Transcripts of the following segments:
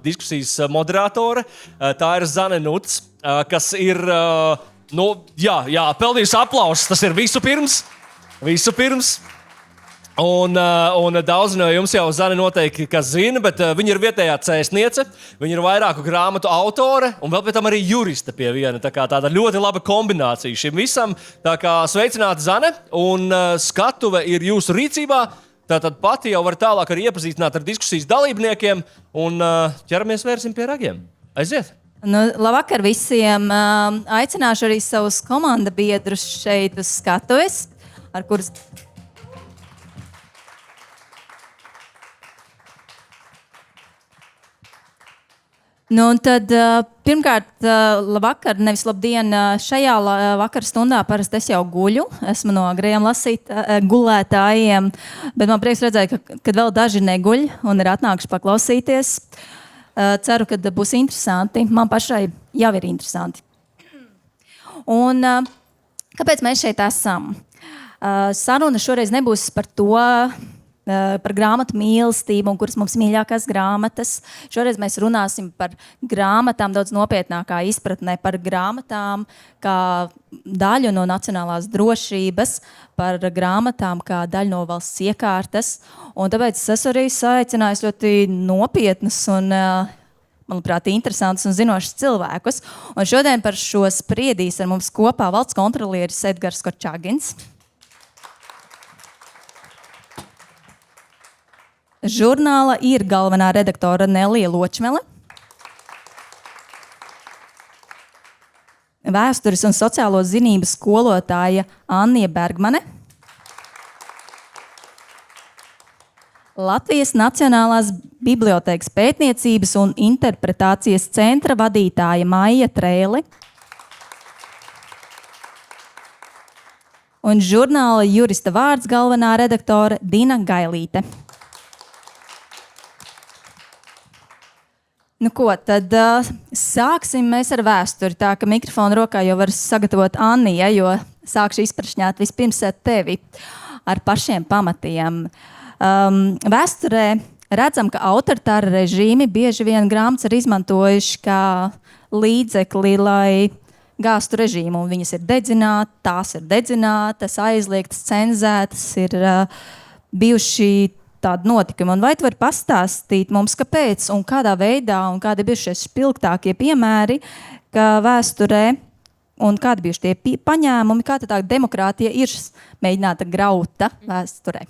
diskusijas moderātore. Tā ir Zane Nuts, kas ir, pelnījusi aplausus. Tas ir visu pirms. Un daudz no jums jau Zane noteikti zina, bet viņa ir vietējā cēsniece, viņa ir vairāku grāmatu autore un vēl pēc tam arī juriste pie viena. Tā kā tāda ļoti laba kombinācija šim visam. Tā kā sveicināti Zane, un skatuve ir jūsu rīcībā. Tātad pati jau var tālāk arī iepazīstināt ar diskusijas dalībniekiem un ķeramies vērsim pie ragiem. Aiziet! Labvakar visiem! Aicināšu arī savus komanda biedrus šeit uz skatuves, ar kurus... Un tad, pirmkārt, labvakar, nevis labdien, šajā vakar stundā parasti es jau guļu. Esmu no agrējiem gulētājiem, bet man prieks redzēt, ka vēl daži neguļ un ir atnākuši paklausīties. Ceru, ka būs interesanti. Man pašai jau ir interesanti. Un kāpēc mēs šeit esam? Saruna šoreiz nebūs par to, par grāmatu mīlestību un kuras mums mīļākās grāmatas. Šoreiz mēs runāsim par grāmatām daudz nopietnākā izpratnē, par grāmatām kā daļu no nacionālās drošības, par grāmatām kā daļu no valsts iekārtas. Un tāpēc es arī aicinājis ļoti nopietnus un, manuprāt, interesantus un zinošus cilvēkus. Un šodien par šo spriedīs ar mums kopā valsts kontrolieris Edgars Korčagins. Žurnāla ir galvenā redaktore Nelija Ločmele. Vēstures un sociālo zinību skolotāja Annija Bergmane. Latvijas Nacionālās bibliotēkas pētniecības un interpretācijas centra vadītāja Maija Trēli. Un žurnāla Jurista vārds galvenā redaktore Dina Gailīte. Tad sāksim mēs ar vēsturi. Tā, ka mikrofonu rokā jau var sagatavot Annija, jo sākšu izprašņāt vispirms tevi ar pašiem pamatiem. Vēsturē redzam, ka autoritāri režīmi bieži vien grāmatas ir izmantojuši kā līdzekli, lai gāstu režīmu. Un viņas ir dedzinātas, aizliegtas, cenzētas, ir bijuši tādi notikumi. Un vai tu vari pastāstīt mums, kāpēc un kādā veidā un kādi ir šie spilgtākie piemēri, ka vēsturē un kādi bijuši tie paņēmumi, kā tā demokrātija ir mēģināta grauta vēsturē?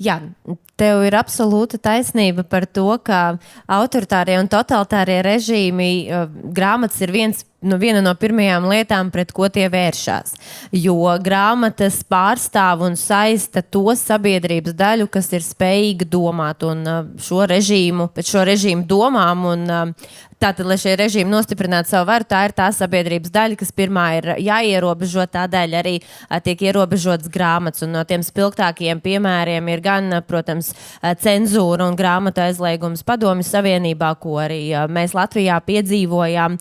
Jā, tev ir absolūta taisnība par to, ka autoritārie un totalitārie režīmi grāmatas ir viena no pirmajām lietām, pret ko tie vēršās. Jo grāmatas pārstāv un saista to sabiedrības daļu, kas ir spējīga domāt un šo režīmu domām un tātad, lai šie režīmi nostiprinātu savu varu, tā ir tā sabiedrības daļa, kas pirmā ir jāierobežo, tā daļa arī tiek ierobežotas grāmatas. Un no tiem spilgtākajiem piemēriem ir gan, protams, cenzūra un grāmatu aizliegums Padomju Savienībā, ko arī mēs Latvijā piedzīvojām,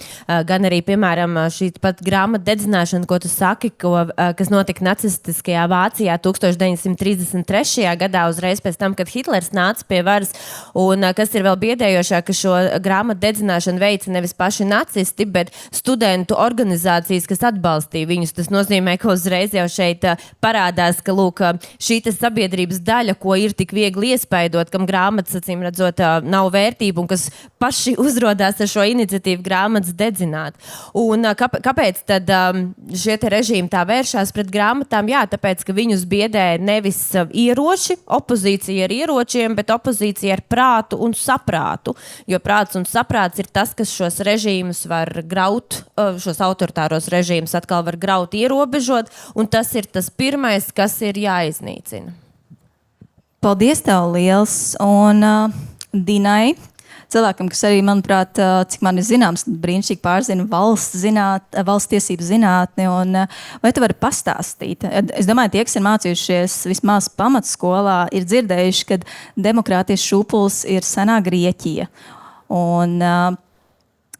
gan arī, piemēram, šī pat grāmatu dedzināšana, ko tu saki, kas notika nacistiskajā Vācijā 1933. gadā, uzreiz pēc tam, kad Hitlers nāca pie varas, un kas ir vēl biedējošāk, ka šo grāmatu dedzināšanu veica nevis paši nacisti, bet studentu organizācijas, kas atbalstīja viņus. Tas nozīmē, ka uzreiz jau šeit parādās, ka lūk, šī sabiedrības daļa, ko ir tik viegli iespaidot, kam grāmatas, acīm redzot, nav vērtība un kas paši uzrodās ar šo iniciatīvu grāmatas dedzināt. Un kāpēc tad šie te režīmi tā vēršās pret grāmatām? Jā, tāpēc, ka viņus biedē nevis ieroči, opozīcija ar ieročiem, bet opozīcija ar prātu un saprātu. Jo prāts un saprāts ir tas, kas šos režīmus var graut, šos autoritāros režīmus atkal var graut, ierobežot, un tas ir tas pirmais, kas ir jāiznīcina. Paldies tev liels, un Dinai, cilvēkam, kas arī, manuprāt, cik man ir zināms, brīnišķīgi pārzina valsts tiesību zinātni, un vai tu vari pastāstīt? Es domāju, tie, kas ir mācījušies vismaz pamatskolā, ir dzirdējuši, ka demokrātijas šūpuls ir senā Grieķija. Un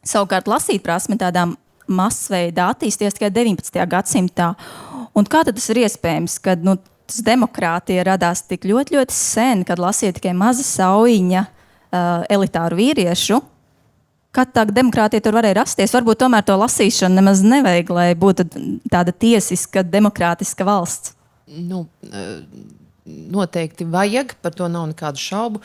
savukārt lasīt prasme tādā masveidā attīstījies tikai 19. gadsimtā. Un kā tad tas ir iespējams, kad tas demokrātija radās tik ļoti, ļoti sen, kad lasīja tikai maza saujiņa elitāru vīriešu, Kad tā demokrātija tur varēja rasties? Varbūt tomēr to lasīšanu nemaz nevajag, lai būtu tāda tiesiska, demokrātiska valsts. Nu, noteikti vajag, par to nav nekādu šaubu,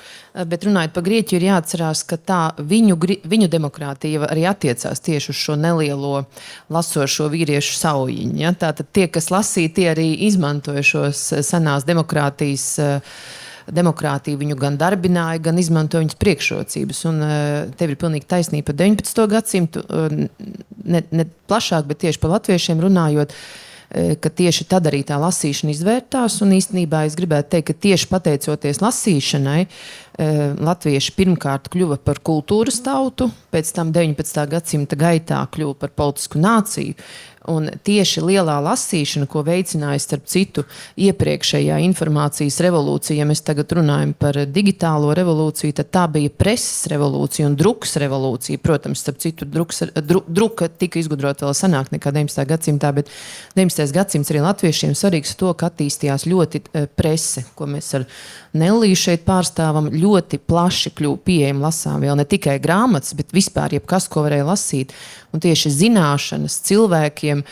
bet runājot par Grieķiju, ir jāatcerās, ka tā viņu demokrātija arī attiecās tieši uz šo nelielo lasošo vīriešu saujiņu. Ja? Tātad tie, kas lasīja, tie arī izmantoja šos senās demokrātiju viņu gan darbināja, gan izmantoja viņas priekšrocības. Un tev ir pilnīgi taisnība par 19. gadsimtu, ne plašāk, bet tieši par latviešiem runājot, ka tieši tad arī tā lasīšana izvērtās, un īstenībā es gribētu teikt, ka tieši pateicoties lasīšanai, latvieši pirmkārt kļuva par kultūras tautu, pēc tam 19. gadsimta gaitā kļuva par politisku nāciju. Un tieši lielā lasīšana, ko veicināja starp citu iepriekšējā informācijas revolūcija, ja mēs tagad runājam par digitālo revolūciju, tad tā bija preses revolūcija un drukas revolūcija. Protams, starp citu, druka tika izgudrota vēl senāk nekā 19. gadsimtā, bet 19. gadsimts arī latviešiem svarīgs to, ka attīstījās ļoti prese, ko mēs ar Nelliju šeit pārstāvam, ļoti plaši kļuva pieejami lasām, vēl ne tikai grāmatas, bet vispār jebkas, ko varēja lasīt. Un tieši zināšanas cilvēkiem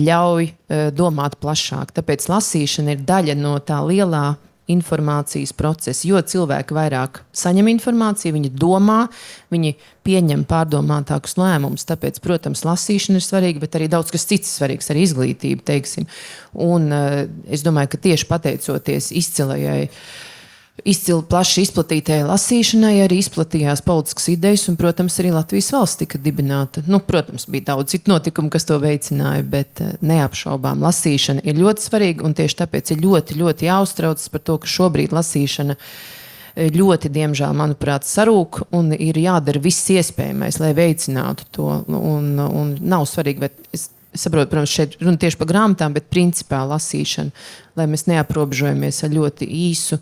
ļauj domāt plašāk. Tāpēc lasīšana ir daļa no tā lielā informācijas procesa, jo cilvēki vairāk saņem informāciju, viņi domā, viņi pieņem pārdomātākus lēmumus. Tāpēc, protams, lasīšana ir svarīga, bet arī daudz kas cits svarīgs, arī izglītība, teiksim. Un es domāju, ka tieši pateicoties izcili plaši izplatītajai lasīšanai arī izplatījās politiskas idejas, un, protams, arī Latvijas valsts tika dibināta. Nu, protams, bija daudz citu notikumu, kas to veicināja, bet neapšaubām lasīšana ir ļoti svarīga, un tieši tāpēc ir ļoti, ļoti jāuztraucas par to, ka šobrīd lasīšana ļoti, diemžēl, manuprāt, sarūk, un ir jādara viss iespējamais, lai veicinātu to, un nav svarīgi, bet es saprotu, protams, šeit runa tieši par grāmatām, bet principā lasīšana, lai mēs neaprobežojamies ar ļoti īsu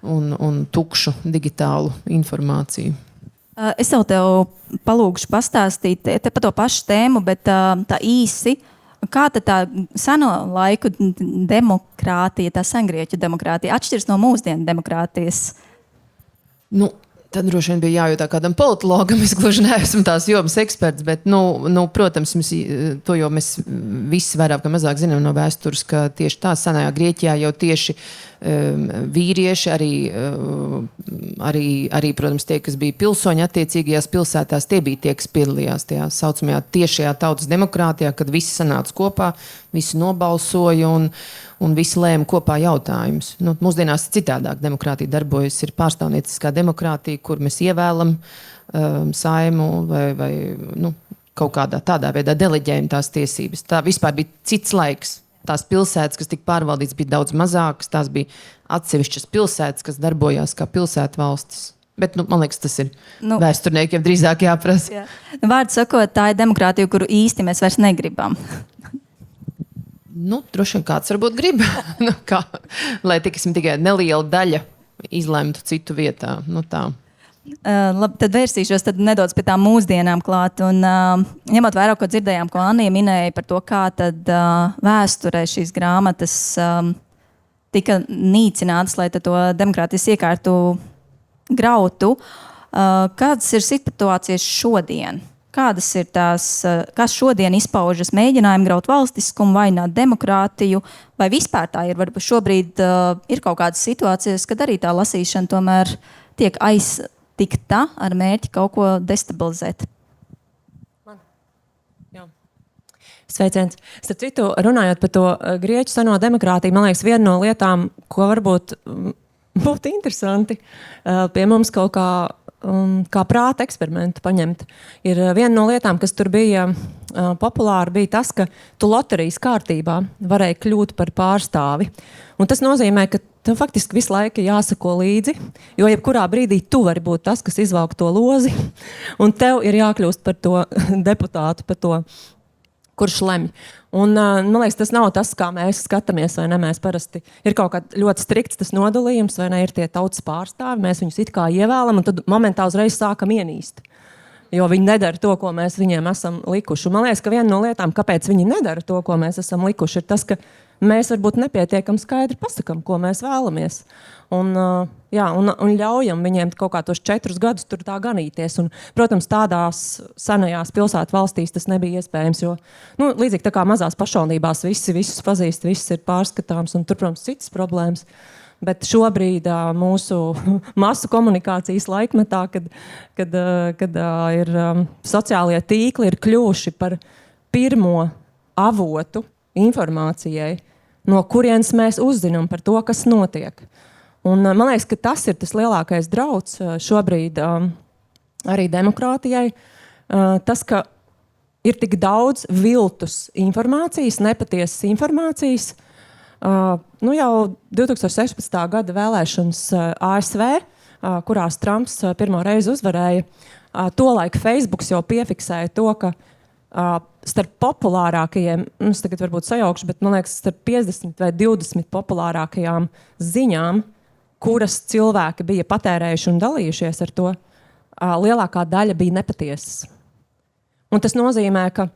un tukšu digitālu informāciju. Es tev palūgšu pastāstīt par to pašu tēmu, bet tā īsi, kā tā seno laiku demokrātija, tā sengrieķu demokrātija atšķiras no mūsdienu demokrātijas? Nu, tad droši vien bija jājautā kādam politologam, es gluži neesmu tās jomas eksperts, bet, protams, to jau mēs visi vairāk vai mazāk zinām no vēstures, ka tieši tā senajā Grieķijā jau tieši vīrieši, arī, protams, tie, kas bija pilsoņi attiecīgajās pilsētās, tie bija tie, kas piedalījās tajā saucamajā tiešajā tautas demokrātijā, kad visi sanāca kopā, visi nobalsoja un visi lēma kopā jautājumus. Nu, mūsdienās citādāk demokrātija darbojas, ir pārstāvnieciskā demokrātija, kur mēs ievēlam saimu vai kaut kādā tādā veidā deleģējam tās tiesības. Tā vispār bija cits laiks. Tās pilsētas, kas tika pārvaldītas, bija daudz mazākas. Tās bija atsevišķas pilsētas, kas darbojās kā pilsētu valstis. Bet, man liekas, tas ir vēsturniekiem drīzāk jāprasa. Jā. Vārdu sakot, tā ir demokrātija, kuru īsti mēs vairs negribam. Droši vien kāds varbūt grib. Lai tikai neliela daļa izlemtu citu vietā. Tā. Labi, tad vērsīšos nedaudz pie tām mūsdienām klāt. Un, ņemot vērā, ko dzirdējām, ko Anija minēja par to, kā tad vēsturē šīs grāmatas tika nīcinātas, lai to demokrātijas iekārtu grautu. Kādas ir situācijas šodien? Kādas ir kas šodien izpaužas mēģinājumi graut valstiskumu, vainot demokrātiju, vai vispār tā ir? Varbūt šobrīd ir kaut kādas situācijas, kad arī tā lasīšana tomēr tiek aiztikta ar mērķi kaut ko destabilizēt. Sveiciens. Starp citu, runājot par to grieķu seno demokrātiju, man liekas, viena no lietām, ko varbūt būtu interesanti pie mums kaut kā prāta eksperimentu paņemt, ir viena no lietām, kas tur bija populāra, bija tas, ka tu loterijas kārtībā varēja kļūt par pārstāvi. Un tas nozīmē, ka tev faktiski visu laiku jāsako līdzi, jo jebkurā brīdī tu vari būt tas, kas izvelk to lozi, un tev ir jākļūst par to deputātu, par to, kurš lemj. Un, man liekas, tas nav tas, kā mēs skatāmies, vai ne, mēs parasti ir kaut kā ļoti strikts tas nodalījums, vai ne, ir tie tautas pārstāvi, mēs viņus it kā ievēlam, un tad momentā uzreiz sākam ienīst. Jo viņi nedara to, ko mēs viņiem esam likuši. Un man liekas, ka viena no lietām, kāpēc viņi nedara to, ko mēs esam likuši, ir tas, ka mēs varbūt nepietiekam skaidri pasakam, ko mēs vēlamies. Un ļaujam viņiem kaut kā tos 4 gadus tur tā ganīties. Un, protams, tādās senajās pilsētu valstīs tas nebija iespējams, jo līdzīgi tā kā mazās pašvaldībās visus pazīst, viss ir pārskatāms un tur, protams, citas problēmas. Bet šobrīd mūsu masu komunikācijas laikmetā, kad ir sociālie tīkli ir kļuvuši par pirmo avotu informācijai, no kurienes mēs uzzinām par to, kas notiek. Un, man liekas, ka tas ir tas lielākais drauds šobrīd arī demokrātijai. Tas, ka ir tik daudz viltus informācijas, nepatiesas informācijas. Jau 2016. gada vēlēšanas ASV, kurās Trumps pirmo reizi uzvarēja, tolaik Facebooks jau piefiksēja to, ka starp populārākajiem, es tagad varbūt sajaukšu, bet man liekas, starp 50 vai 20 populārākajām ziņām, kuras cilvēki bija patērējuši un dalījušies ar to, lielākā daļa bija nepatiesas. Un tas nozīmē, ka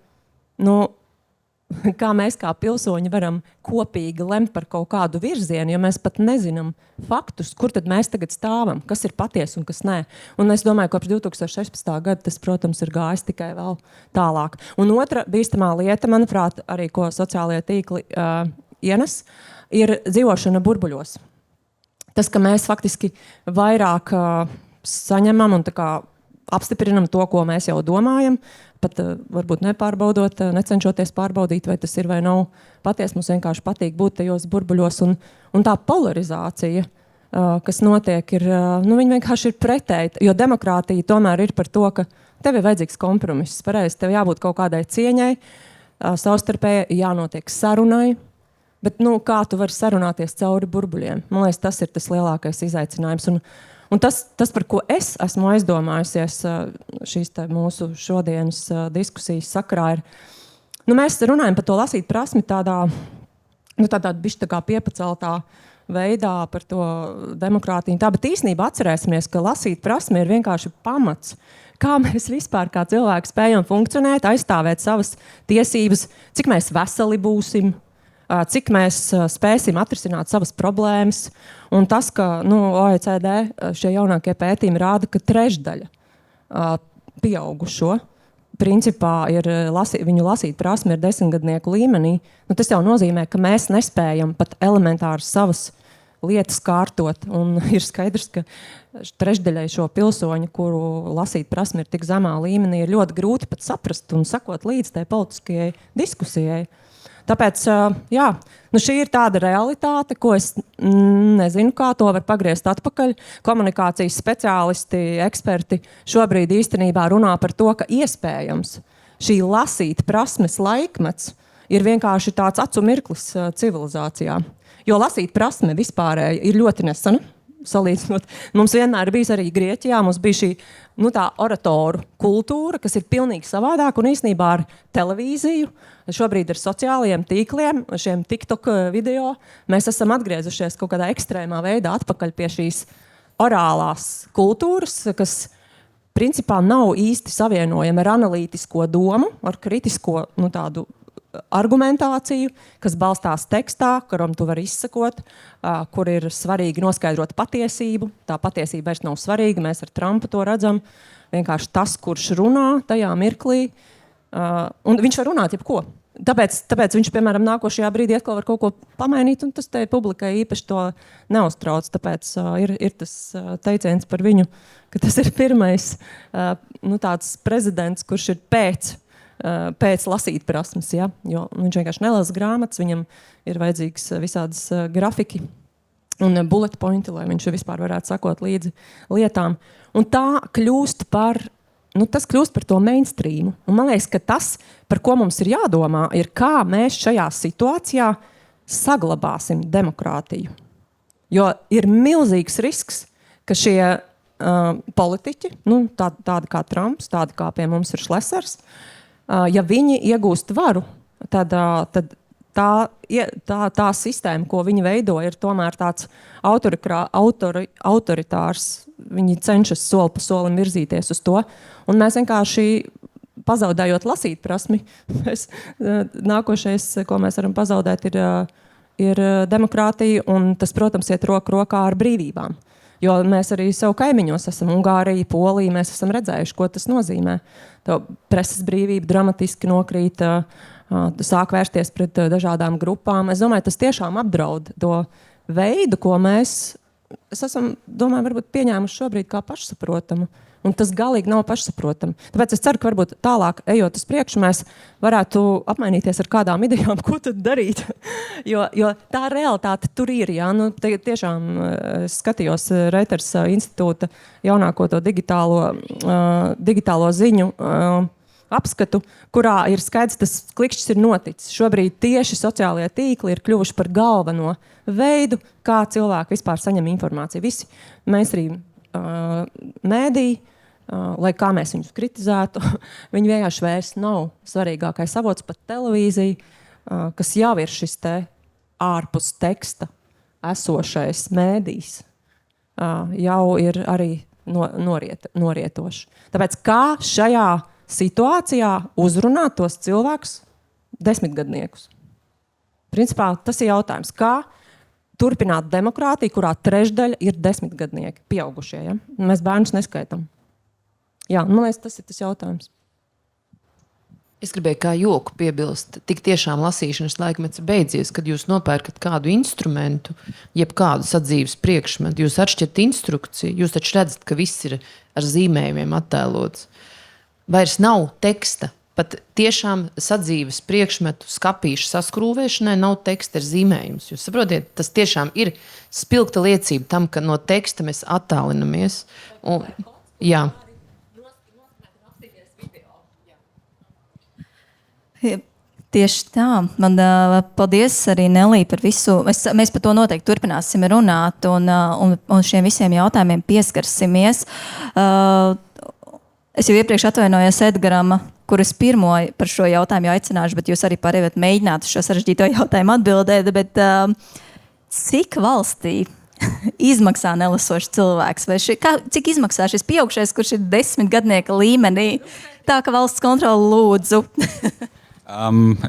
kā mēs kā pilsoņi varam kopīgi lemt par kaut kādu virzienu, jo mēs pat nezinām faktus, kur tad mēs tagad stāvam, kas ir patiesi un kas nē. Un es domāju, ka kopš 2016. gada tas, protams, ir gājis tikai vēl tālāk. Un otra bīstamā lieta, manuprāt, arī ko sociālie tīkli ienes, ir dzīvošana burbuļos. Tas, ka mēs faktiski vairāk saņemam un tā kā apstiprinam to, ko mēs jau domājam, pat varbūt nepārbaudot, necenšoties pārbaudīt, vai tas ir vai nav patiesi. Mums vienkārši patīk būt tajos burbuļos. Un tā polarizācija, kas notiek, viņa vienkārši ir pretēji. Jo demokrātija tomēr ir par to, ka tev ir vajadzīgs kompromiss. Pareizi, tev jābūt kaut kādai cieņai, savstarpēji jānotiek sarunai. Bet kā tu vari sarunāties cauri burbuļiem? Man liekas, tas ir tas lielākais izaicinājums. Un tas, par ko es esmu aizdomājusies šīs mūsu šodienas diskusijas sakarā, ir, mēs runājam par to lasīt prasmi tādā bišķi tā kā piepaceltā veidā par to demokrātiju. Bet īstenībā atcerēsimies, ka lasīt prasmi ir vienkārši pamats. Kā mēs vispār kā cilvēki spējam funkcionēt, aizstāvēt savas tiesības, cik mēs veseli būsim, cik mēs spēsim atrisināt savas problēmas. Un tas, ka OECD šie jaunākie pētījumi rāda, ka 1/3 pieaugušo principā ir viņu lasīt prasme ir 10-gadnieku līmenī, tas jau nozīmē, ka mēs nespējam pat elementāri savas lietas kārtot. Un ir skaidrs, ka 1/3 šo pilsoņu, kuru lasīt prasme ir tik zemā līmenī, ir ļoti grūti pat saprast un sakot līdz tai politiskajai diskusijai. Tāpēc, šī ir tāda realitāte, ko es nezinu, kā to var pagriezt atpakaļ. Komunikācijas speciālisti, eksperti šobrīd īstenībā runā par to, ka iespējams šī lasīt prasmes laikmets ir vienkārši tāds acu mirklis civilizācijā. Jo lasīt prasme vispārēji ir ļoti nesena. Salīdzinot. Mums vienmēr bijis arī Grieķijā, mums bija šī tā oratoru kultūra, kas ir pilnīgi savādāk un īstenībā ar televīziju, šobrīd ar sociālajiem tīkliem, šiem TikTok video, mēs esam atgriezušies kaut kādā ekstrēmā veidā atpakaļ pie šīs orālās kultūras, kas principā nav īsti savienojama ar analītisko domu, ar kritisko tādu argumentāciju, kas balstās tekstā, kuram tu vari izsakot, kur ir svarīgi noskaidrot patiesību. Tā patiesība vairs nav svarīga, mēs ar Trumpu to redzam. Vienkārši tas, kurš runā tajā mirklī, un viņš var runāt jebko. Tāpēc viņš, piemēram, nākošajā brīdī atkal var kaut ko pamainīt, un tas te publikai īpaši to neuztrauc. Tāpēc ir tas teiciens par viņu, ka tas ir pirmais tāds prezidents, kurš ir pēc lasīt prasmes, ja? Jo viņš vienkārši nelasa grāmatas, viņam ir vajadzīgs visādas grafiki un bullet pointi, lai viņš vispār varētu sakot līdzi lietām. Un tā kļūst par to mainstreamu. Un man liekas, ka tas, par ko mums ir jādomā, ir kā mēs šajā situācijā saglabāsim demokrātiju. Jo ir milzīgs risks, ka šie politiķi, tādi kā Trumps, tādi kā pie mums ir Šlesers, ja viņi iegūst varu, tad tā sistēma, ko viņi veido, ir tomēr tāds autoritārs. Viņi cenšas soli pa solim virzīties uz to. Un mēs vienkārši pazaudējot lasīt prasmi, nākošais, ko mēs varam pazaudēt, ir ir demokrātija, un tas, protams, iet roku rokā ar brīvībām. Jo mēs arī savu kaimiņos esam Ungārija, Polija, mēs esam redzējuši, ko tas nozīmē. Tā preses brīvība dramatiski nokrīt, sāk vērsties pret dažādām grupām. Es domāju, tas tiešām apdraud to veidu, ko mēs esam, domāju, varbūt pieņēmuši šobrīd kā pašsaprotamu. Un tas galīgi nav pašsaprotami. Tāpēc es ceru, ka varbūt tālāk, ejot uz priekšu, mēs varētu apmainīties ar kādām idejām, ko tad darīt. jo tā realitāte tur ir. Jā. Nu, tiešām skatījos Reuters institūta jaunāko to digitālo ziņu apskatu, kurā ir skaidrs, tas klikšķis ir noticis. Šobrīd tieši sociālajie tīkli ir kļuvuši par galveno veidu, kā cilvēki vispār saņem informāciju. Visi mainstream mēdī, lai kā mēs viņus kritizētu, viņi vienkārši vairs nav svarīgākais avots, pat televīzija, kas jau ir šis te ārpus teksta esošais mēdījis, jau ir arī norietoši. Tāpēc kā šajā situācijā uzrunāt tos cilvēkus, 10-gadniekus? Principā tas ir jautājums, kā turpināt demokrātiju, kurā trešdaļa ir 10-gadnieki, pieaugušie. Ja? Mēs bērnus neskaitam. Jā, man liekas, tas ir tas jautājums. Es gribēju kā joku piebilst, tik tiešām lasīšanas laikmets beidzies, kad jūs nopērkat kādu instrumentu, jeb kādu sadzīves priekšmetu, jūs atšķirat instrukciju, jūs taču redzat, ka viss ir ar zīmējumiem attēlots. Vairs nav teksta. Pat tiešām sadzīves priekšmetu skapīšu saskrūvēšanai nav teksta ar zīmējums. Jūs saprotiet, tas tiešām ir spilgta liecība tam, ka no teksta mēs attālinamies. Un, jā. Tieši tā. Man paldies arī Nelī par visu. Mēs par to noteikti turpināsim runāt un šiem visiem jautājumiem pieskarsimies. Es jau iepriekš atvainojos Edgaram, kurus pirmo par šo jautājumu aicināšu, bet jūs arī pārējāt mēģināt šo sarežģīto jautājumu atbildēt. Bet, cik valstī izmaksā nelasošs cilvēks? Vai cik izmaksā šis pieaugšais, kurš ir 10-gadnieka līmenī? Tā ka valsts kontrole lūdzu.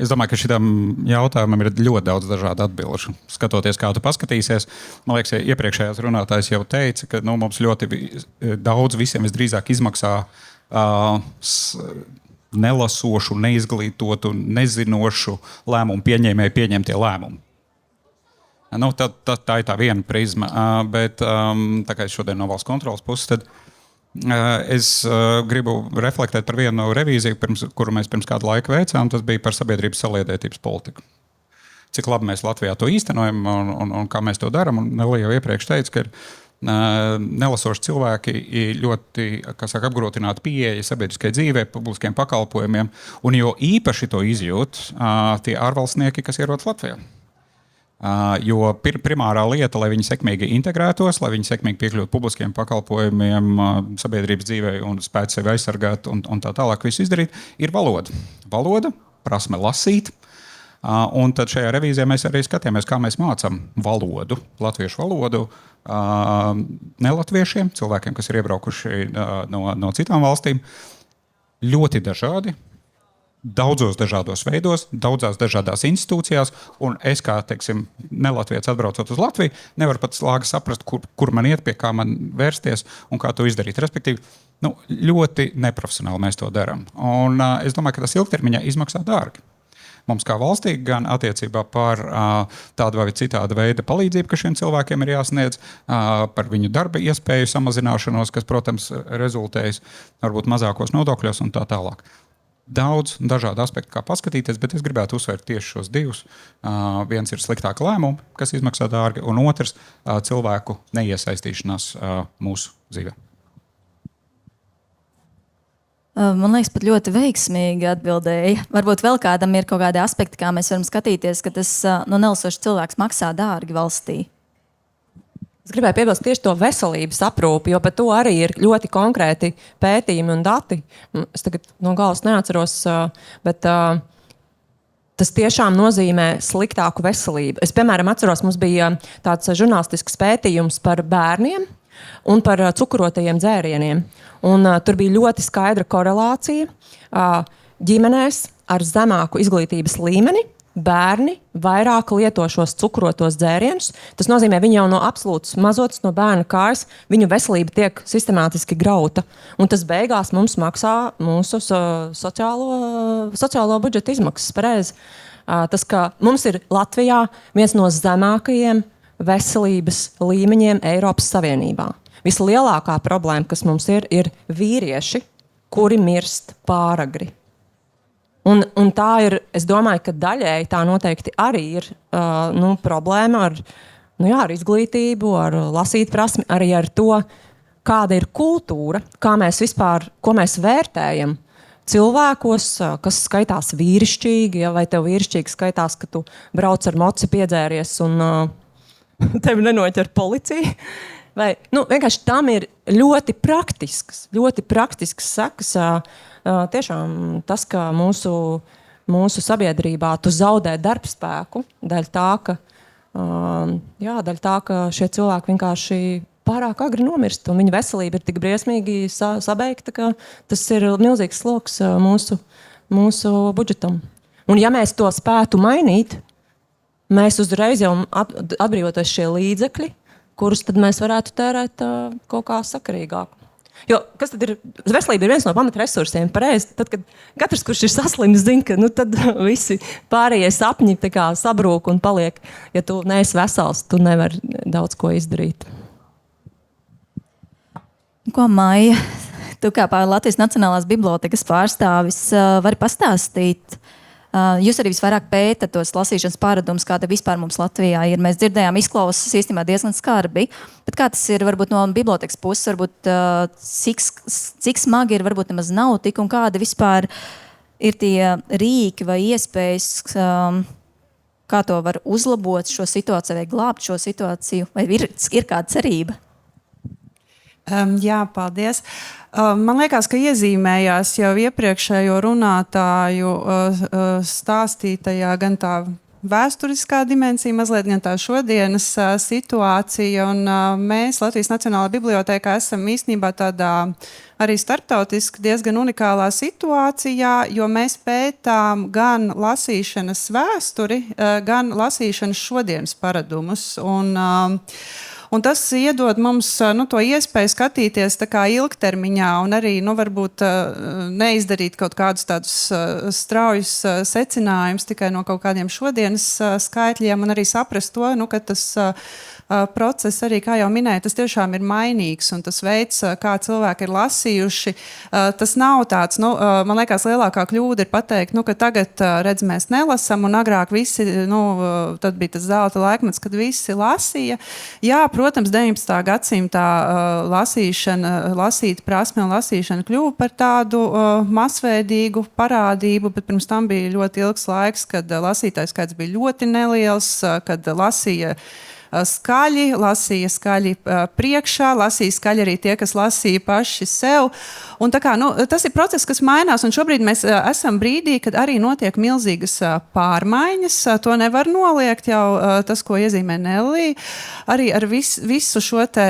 Es domāju, ka šitam jautājumam ir ļoti daudz dažādu atbilžu. Skatoties, kā tu paskatīsies, man liekas, iepriekšējās runātājs jau teica, ka mums ļoti daudz visiem visdrīzāk izmaksā nelasošu, neizglītotu, nezinošu lēmumu pieņēmēju pieņemtie lēmumi. Nu, tā ir tā viena prizma, bet tā kā es šodien no valsts kontrolas puses, tad es gribu reflektēt par vienu no revīziju, kuru mēs pirms kādu laiku veicām. Tas bija par sabiedrības saliedētības politiku. Cik labi mēs Latvijā to īstenojam un kā mēs to darām. Nelija jau iepriekš teica, ka ir nelasoši cilvēki ir ļoti apgrūtināti pieeja sabiedriskai dzīvei, publiskiem pakalpojumiem, un jo īpaši to izjūt tie ārvalstnieki, kas ierodas Latvijā. Jo primārā lieta, lai viņi sekmīgi integrētos, lai viņi sekmīgi piekļūtu publiskiem pakalpojumiem, sabiedrības dzīvei un spētu sevi aizsargāt un tā tālāk visu izdarīt, ir valoda. Valoda, prasme lasīt. Un tad šajā revīzijā mēs arī skatījāmies, kā mēs mācām valodu, latviešu valodu, nelatviešiem, cilvēkiem, kas ir iebraukuši no citām valstīm. Ļoti dažādi. Daudzos dažādos veidos, daudzās dažādās institūcijās, un es kā, teiksim, nelatvietis atbraucot uz Latviju, nevaru pat slāgi saprast, kur man iet, pie kā man vērsties un kā to izdarīt. Respektīvi, ļoti neprofesionāli mēs to darām. Un es domāju, ka tas ilgtermiņā izmaksā dārgi. Mums kā valstī gan attiecībā par tādu vai citādu veidu palīdzību, kas šiem cilvēkiem ir jāsniedz, par viņu darba iespēju samazināšanos, kas, protams, rezultējas varbūt mazākos nodokļos un tā tālāk. Daudz dažādu aspektu, kā paskatīties, bet es gribētu uzsvērt tieši šos divus. Viens ir sliktāka lēmuma, kas izmaksā dārgi, un otrs cilvēku neiesaistīšanās mūsu dzīvē. Man liekas, pat ļoti veiksmīgi atbildēja. Varbūt vēl kādam ir kaut kādi aspekti, kā mēs varam skatīties, ka tas nelasošs cilvēks maksā dārgi valstī. Es gribēju piebilst tieši to veselības aprūpi, jo par to arī ir ļoti konkrēti pētījumi un dati. Es tagad no galas neatceros, bet tas tiešām nozīmē sliktāku veselību. Es, piemēram, atceros, mums bija tāds žurnālistisks pētījums par bērniem un par cukurotajiem dzērieniem. Un tur bija ļoti skaidra korelācija ģimenēs ar zemāku izglītības līmeni. bērni vairāk lieto šos cukrotos dzērienus. Tas nozīmē, viņi jau no absolūtas mazotas no bērna kājas, viņu veselība tiek sistemātiski grauta. Un tas beigās mums maksā mūsu sociālo budžeta izmaksas. Pareizi. Tas, ka mums ir Latvijā viens no zemākajiem veselības līmeņiem Eiropas Savienībā. Vislielākā problēma, kas mums ir vīrieši, kuri mirst pāragri. Un tā ir, es domāju, ka daļēji tā noteikti arī ir problēma ar izglītību, ar lasīt prasmi, arī ar to, kāda ir kultūra, kā mēs vispār, ko mēs vērtējam cilvēkos, kas skaitās vīrišķīgi, vai tev vīrišķīgi skaitās, ka tu brauc ar moci piedzēries un tevi nenoķer policija. Vai, vienkārši tam ir ļoti praktisks sekas. Tiešām tas, ka mūsu sabiedrībā tu zaudē darbspēku, daļ tā, ka šie cilvēki vienkārši pārāk agri nomirst, un viņa veselība ir tik briesmīgi sabeigta, ka tas ir milzīgs sloks mūsu budžetam. Un ja mēs to spētu mainīt, mēs uzreiz jau atbrīvoties šie līdzekļi, kurus tad mēs varētu tērēt kaut kā sakarīgāk. Jo, kas tad ir? Veselība ir viens no pamatresursiem. Pareizi, tad, kad katrs, kurš ir saslims, zina, ka tad visi pārējie sapņi sabrūk un paliek. Ja tu neesi vesels, tu nevari daudz ko izdarīt. Ko, Maija, tu kā Latvijas Nacionālās bibliotekas pārstāvis vari pastāstīt? Jūs arī visvairāk pētat tos lasīšanas paradumus, kāda vispār mums Latvijā ir. Mēs dzirdējām, izklausās īstenībā diezgan skarbi. Bet kā tas ir varbūt no bibliotekas puses, varbūt cik smagi ir, varbūt nemaz nav tik, un kādi vispār ir tie rīki vai iespējas, kā to var uzlabot šo situāciju vai glābt šo situāciju, vai ir kāda cerība? Jā, paldies. Man liekas, ka iezīmējās jau iepriekšējo runātāju stāstītajā gan tā vēsturiskā dimensija, mazliet gan tā šodienas situācija. Un mēs Latvijas Nacionālajā bibliotēkā esam īstenībā tādā arī starptautiski diezgan unikālā situācijā, jo mēs pētām gan lasīšanas vēsturi, gan lasīšanas šodienas paradumus. Un tas iedod mums to iespēju skatīties tā kā ilgtermiņā un arī varbūt neizdarīt kaut kādus tādus straujus secinājumus tikai no kaut kādiem šodienas skaitļiem un arī saprast to, ka tas process arī, kā jau minēju, tas tiešām ir mainīgs un tas veids, kā cilvēki ir lasījuši, tas nav tāds, man liekas, lielākā kļūda ir pateikt, ka tagad, redz, mēs nelasam un agrāk visi, tad bija tas zelta laikmets, kad visi lasīja. Jā, protams, 19. gadsimtā lasīt prasme un lasīšana kļuva par tādu masveidīgu parādību, bet pirms tam bija ļoti ilgs laiks, kad lasītājs skaits bija ļoti neliels, kad lasīja skaļi priekšā, lasīja skaļi arī tie, kas lasīja paši sev. Un tā kā, tas ir process, kas mainās, un šobrīd mēs esam brīdī, kad arī notiek milzīgas pārmaiņas. To nevar noliegt jau tas, ko iezīmē Nelī. Arī ar visu šo te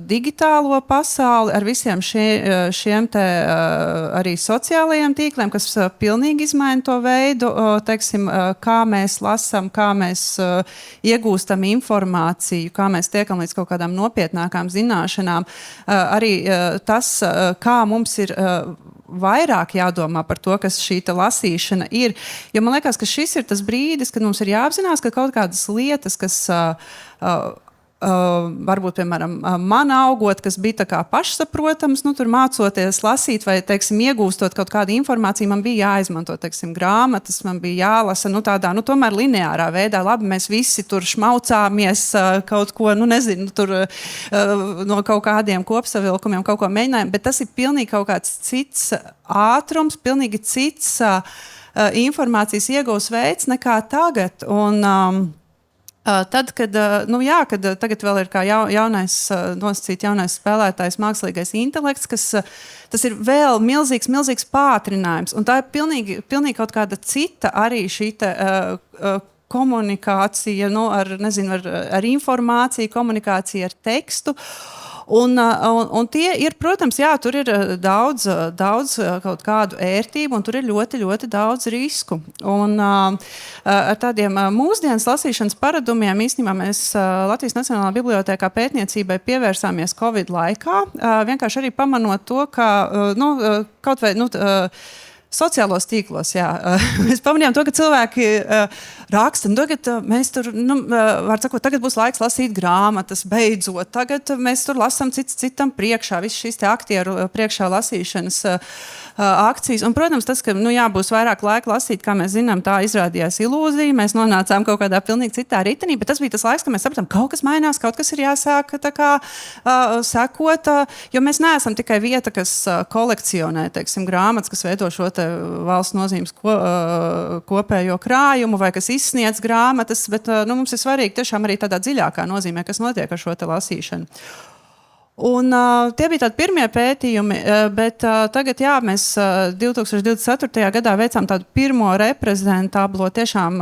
digitālo pasauli, ar visiem šiem te arī sociālajiem tīkliem, kas pilnīgi izmaina to veidu, teiksim, kā mēs lasam, kā mēs iegūstam informāciju, kā mēs tiekam līdz kaut kādām nopietnākām zināšanām. Arī tas, kā mums ir vairāk jādomā par to, kas šī lasīšana ir. Jo man liekas, ka šis ir tas brīdis, kad mums ir jāapzinās, ka kaut kādas lietas, kas varbūt, piemēram, man augot, kas bija tā kā pašsaprotams, tur mācoties lasīt vai, teiksim, iegūstot kaut kādu informāciju, man bija jāizmanto, teiksim, grāmatas, man bija jālasa, tādā, tomēr lineārā veidā. Labi, mēs visi tur šmaucāmies kaut ko, nezinu, tur no kaut kādiem kopsavilkumiem kaut ko mēģinājām, bet tas ir pilnīgi kaut kāds cits ātrums, pilnīgi cits informācijas iegūs veids nekā tagad. Un tad, kad tagad vēl ir kā jaunais spēlētājs, mākslīgais intelekts, tas ir vēl milzīgs pātrinājums. Un tā ir pilnīgi kaut kāda cita arī šī komunikācija, ar informāciju, komunikācija ar tekstu. Un tie ir, protams, jā, tur ir daudz kaut kādu ērtību, un tur ir ļoti, ļoti daudz risku. Un ar tādiem mūsdienas lasīšanas paradumiem īstenībā mēs Latvijas Nacionālajā bibliotēkā pētniecībai pievērsāmies Covid laikā, vienkārši arī pamanot to, ka kaut vai sociālos tīklos, jā. Mēs pamanījām to, ka cilvēki raksta, tagad mēs tur, var sakot, tagad būs laiks lasīt grāmatas, beidzot. Tagad mēs tur lasām citam priekšā, viss šīs te aktieru priekšā lasīšanas akcijas. Un, protams, tas, ka būs vairāk laika lasīt, kā mēs zinām, tā izrādījās ilūzija. Mēs nonācām kaut kādā pilnīgi citā ritinī, bet tas bija tas laiks, kad mēs sapratām, kaut kas mainās, kaut kas ir jāsāk tā kā sekot, jo mēs neesam tikai vieta, kas kolekcionē, teiksim, grāmatas, kas veido šo valsts nozīmes kopējo krājumu vai kas izsniedz grāmatas, bet mums ir svarīgi tiešām arī tādā dziļākā nozīmē, kas notiek ar šo te lasīšanu. Un tie bija tādi pirmie pētījumi, bet tagad, jā, mēs 2024. gadā veicām tādu pirmo reprezentablo tiešām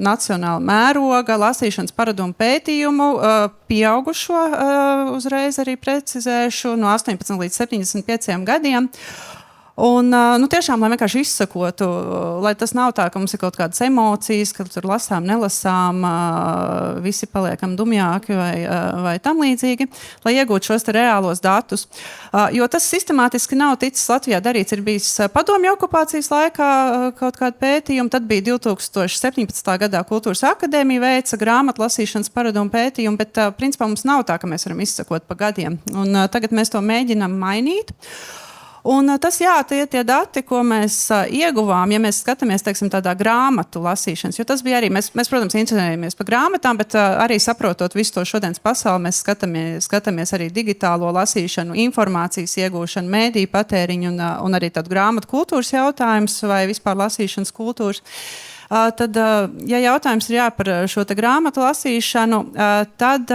nacionāla mēroga lasīšanas paradumu pētījumu, pieaugušo uzreiz arī precizēšu no 18 līdz 75 gadiem. Un tiešām, lai vienkārši izsakotu, lai tas nav tā, ka mums ir kaut kādas emocijas, ka tur lasām, nelasām, visi paliekam dumjāki vai tam līdzīgi, lai iegūtu šos te reālos datus. Jo tas sistemātiski nav ticis Latvijā darīts, ir bijis padomju okupācijas laikā kaut kāda pētījuma, tad bija 2017. gadā Kultūras akadēmija veica grāmatlasīšanas paradumu pētījumu, bet principā mums nav tā, ka mēs varam izsakot pa gadiem. Un tagad mēs to mēģinam mainīt. Un tas, jā, tie dati, ko mēs ieguvām, ja mēs skatāmies, teiksim, tādā grāmatu lasīšanas, jo tas bija arī, mēs protams, interesējamies par grāmatām, bet arī saprotot visu to šodienas pasauli, mēs skatāmies arī digitālo lasīšanu, informācijas iegūšanu, mēdīju patēriņu un arī tādu grāmatu kultūras jautājums vai vispār lasīšanas kultūras. Tad, ja jautājums ir par šo te grāmatu lasīšanu, tad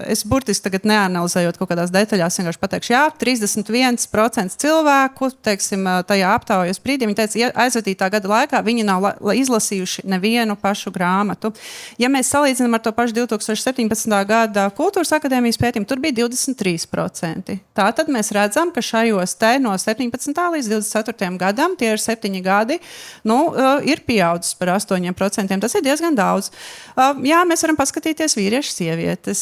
es burtiski tagad neanalizējot kaut kādās detaļās, vienkārši pateikšu, 31% cilvēku, teiksim, tajā aptaujas brīdī, viņi teica, aizvadītā gada laikā viņi nav izlasījuši nevienu pašu grāmatu. Ja mēs salīdzinām ar to pašu 2017. gada Kultūras akadēmijas pētījumu, tur bija 23%. Tātad mēs redzam, ka šajos te no 17. līdz 24. gadam, tie ir 7 gadi, ir pieaudzis par 8%. Tas ir diezgan daudz. Jā, mēs varam paskatīties vīrieši, sievietes.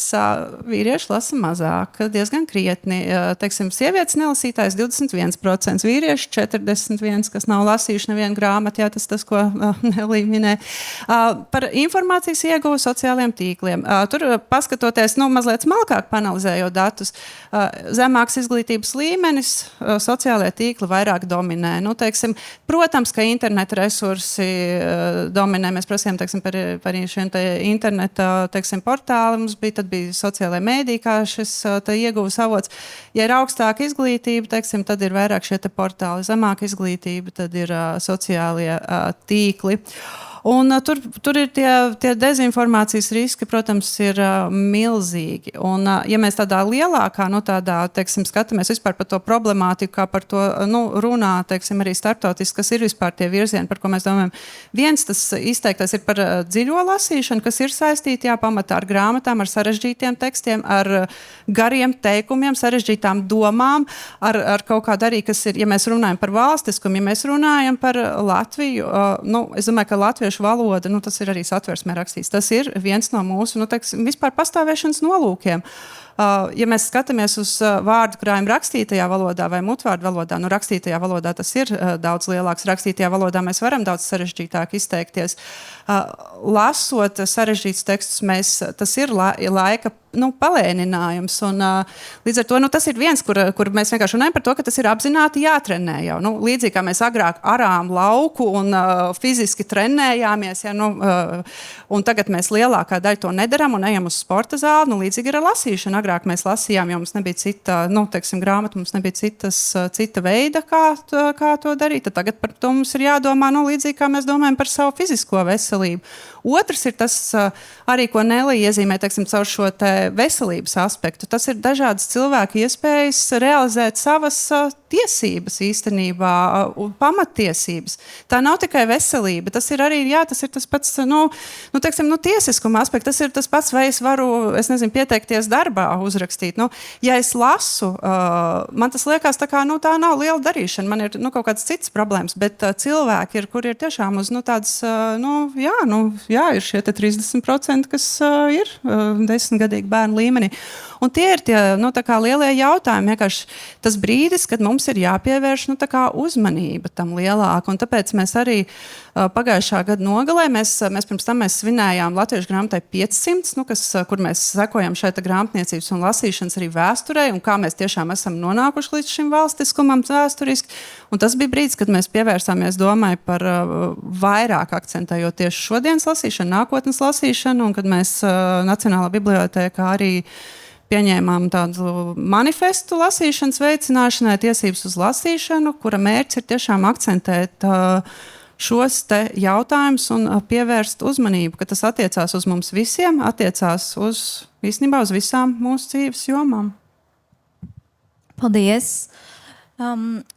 Vīrieši lasa mazāk, diezgan krietni. Teiksim, sievietes nelasītājs 21%, vīrieši 41%, kas nav lasījuši nevienu grāmatu, jā, tas, ko Nelija minē. Par informācijas ieguvu sociālajiem tīkliem. Tur paskatoties, mazliet smalkāk panalizējot datus, zemāks izglītības līmenis, sociālajie tīkli vairāk dominē. Teiksim, protams, ka interneta resursi dominē. Mēs prasījām, teiksim, par šiem interneta, teiksim, portāli. Mums tad bija sociālajie mēdī, kā šis ieguvas avots. Ja ir augstāka izglītība, teiksim, tad ir vairāk šie portāli. Zemāka izglītība, tad ir sociālie tīkli. Un tur ir tie dezinformācijas riski, protams, ir milzīgi. Un, ja mēs tādā lielākā, teiksim, skatāmies vispār par to problemātiku, kā par to runā, teiksim, arī starptautiski, kas ir vispār tie virzieni, par ko mēs domājam. Viens tas izteiktais ir par dziļo lasīšanu, kas ir saistīti, pamatā ar grāmatām, ar sarežģītiem tekstiem, ar gariem teikumiem, sarežģītām domām, ar kaut kādu arī, kas ir, ja mēs runājam par valstiskumu, ja mēs runājam par Latviju, es domāju, ka latviešu valoda, tas ir arī satversmē rakstīts. Tas ir viens no mūsu, vispār pastāvēšanas nolūkiem. Ja mēs skatāmies uz vārdu krājumu rakstītajā valodā vai mutvārdu valodā, rakstītajā valodā tas ir daudz lielāks. Rakstītajā valodā mēs varam daudz sarežģītāk izteikties. Lasot sarežģītus tekstus, tas ir laika palēninājums. Un, līdz ar to tas ir viens, kur mēs vienkārši runājam par to, ka tas ir apzināti jātrenē jau. Līdzīgi kā mēs agrāk arām lauku un fiziski trenējāmies, un tagad mēs lielākā daļa to nedaram un ejam uz sporta zāli, līdzīgi ir ar lasīšanu. Agrāk mēs lasījām, jo mums nebija cita, grāmata, mums nebija cita veida, kā to darīt. Tad tagad par to mums ir jādomā, līdzīgi kā mēs domājam par savu fizisko veselību. Otrs ir tas arī, ko Nelija iezīmē, teiksim, caur šo veselības aspektu. Tas ir dažādas cilvēku iespējas realizēt savas tiesības īstenībā, pamattiesības. Tā nav tikai veselība, tas ir arī, tas ir tas pats, teiksim, tiesiskuma aspekts, tas ir tas pats, vai es varu, pieteikties darbā, uzrakstīt. Nu, ja es lasu, man tas liekas, tā nav liela darīšana. Man ir kaut kāds cits problēmas, bet cilvēki ir, kur ir tiešām uz tādas, ir šie 30%, kas ir 10-gadīgi bērnu līmenī. Un tie ir tie lielie jautājumi. Vienkārši tas brīdis, kad mums ir jāpievērš uzmanība tam lielāk. Un tāpēc mēs arī pagājušā gada nogalē, mēs pirms tam svinējām Latviešu grāmatai 500, kur mēs sekojam šai grāmatniecības un lasīšanas arī vēsturei, un kā mēs tiešām esam nonākuši līdz šim valstiskumam vēsturiski. Un tas bija brīdis, kad mēs pievērsāmies domai par vairāk akcentējot tieši šodienas lasīšanu, nākotnes lasīšanu, un kad mēs Nacionālā bibliotēkā arī pieņēmām tādu manifestu lasīšanas veicināšanai, tiesības uz lasīšanu, kura mērķis ir tiešām akcentēt šos te jautājumus un pievērst uzmanību, ka tas attiecās uz mums visiem, attiecās īstenībā uz visām mūsu dzīves jomām. Paldies!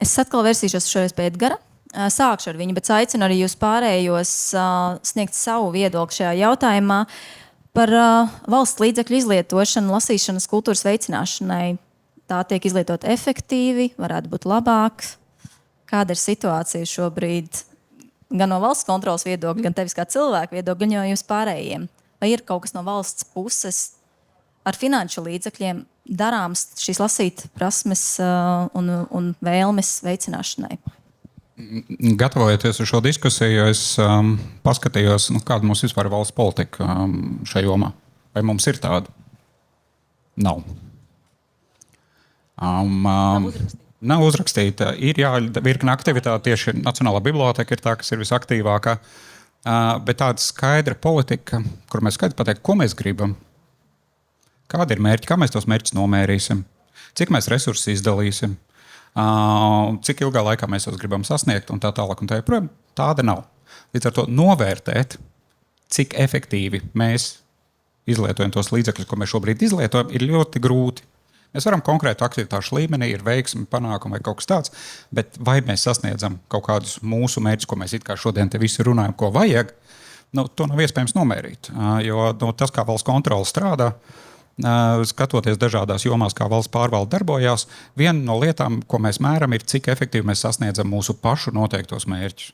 Es atkal versīšos šoreiz pie Edgara. Sākšu ar viņu, bet aicinu arī jūs pārējos sniegt savu viedokli šajā jautājumā par valsts līdzekļu izlietošanu lasīšanas kultūras veicināšanai. Tā tiek izlietot efektīvi, varētu būt labāk. Kāda ir situācija šobrīd gan no valsts kontrolas viedokļa, gan tevis kā cilvēku viedokļa, gan jau jūs pārējiem? Vai ir kaut kas no valsts puses ar finanšu līdzekļiem darāms šīs lasīt prasmes un vēlmes veicināšanai? Gatavojoties uz šo diskusiju, es paskatījos, kāda mums vispār ir valsts politika šajā jomā. Vai mums ir tāda? Nav. Nav uzrakstīta. Ir virkne aktivitāte, tieši Nacionālā biblioteka ir tā, kas ir visaktīvākā. Bet tāda skaidra politika, kur mēs skaidri pateikt, ko mēs gribam, kādi ir mērķi, kā mēs tos mērķus nomērīsim, cik mēs resursus izdalīsim, cik ilgā laikā mēs tos gribam sasniegt un tā tālāk. Un tā joprojām tāda nav. Līdz ar to novērtēt, cik efektīvi mēs izlietojam tos līdzekļus, ko mēs šobrīd izlietojam, ir ļoti grūti. Mēs varam konkrētu aktivitāšu līmenī, ir veiksmi, panākumi vai kaut kas tāds, bet vai mēs sasniedzam kaut kādus mūsu mērķus, ko mēs it kā šodien te visi runājam, ko vajag, to nav iespējams nomērīt. Jo tas, kā valsts kontrole strādā, skatoties dažādās jomās, kā valsts pārvalde darbojās, viena no lietām, ko mēs mēram, ir, cik efektīvi mēs sasniedzam mūsu pašu noteiktos mērķus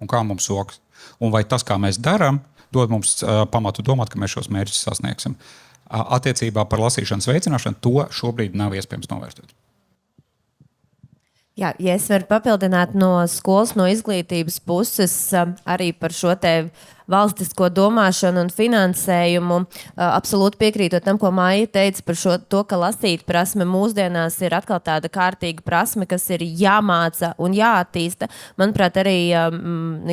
un kā mums sokas. Un vai tas, kā mēs darām, dod mums pamatu domāt, ka mēs šos mērķus sasniegsim. Attiecībā par lasīšanas veicināšanu to šobrīd nav iespējams novērtēt. Jā, ja es varu papildināt no skolas, no izglītības puses arī par šo te valstisko domāšanu un finansējumu. Absolūti piekrītot tam, ko Maija teica par to, ka lasīt prasme mūsdienās ir atkal tāda kārtīga prasme, kas ir jāmāca un jāattīsta. Manuprāt, arī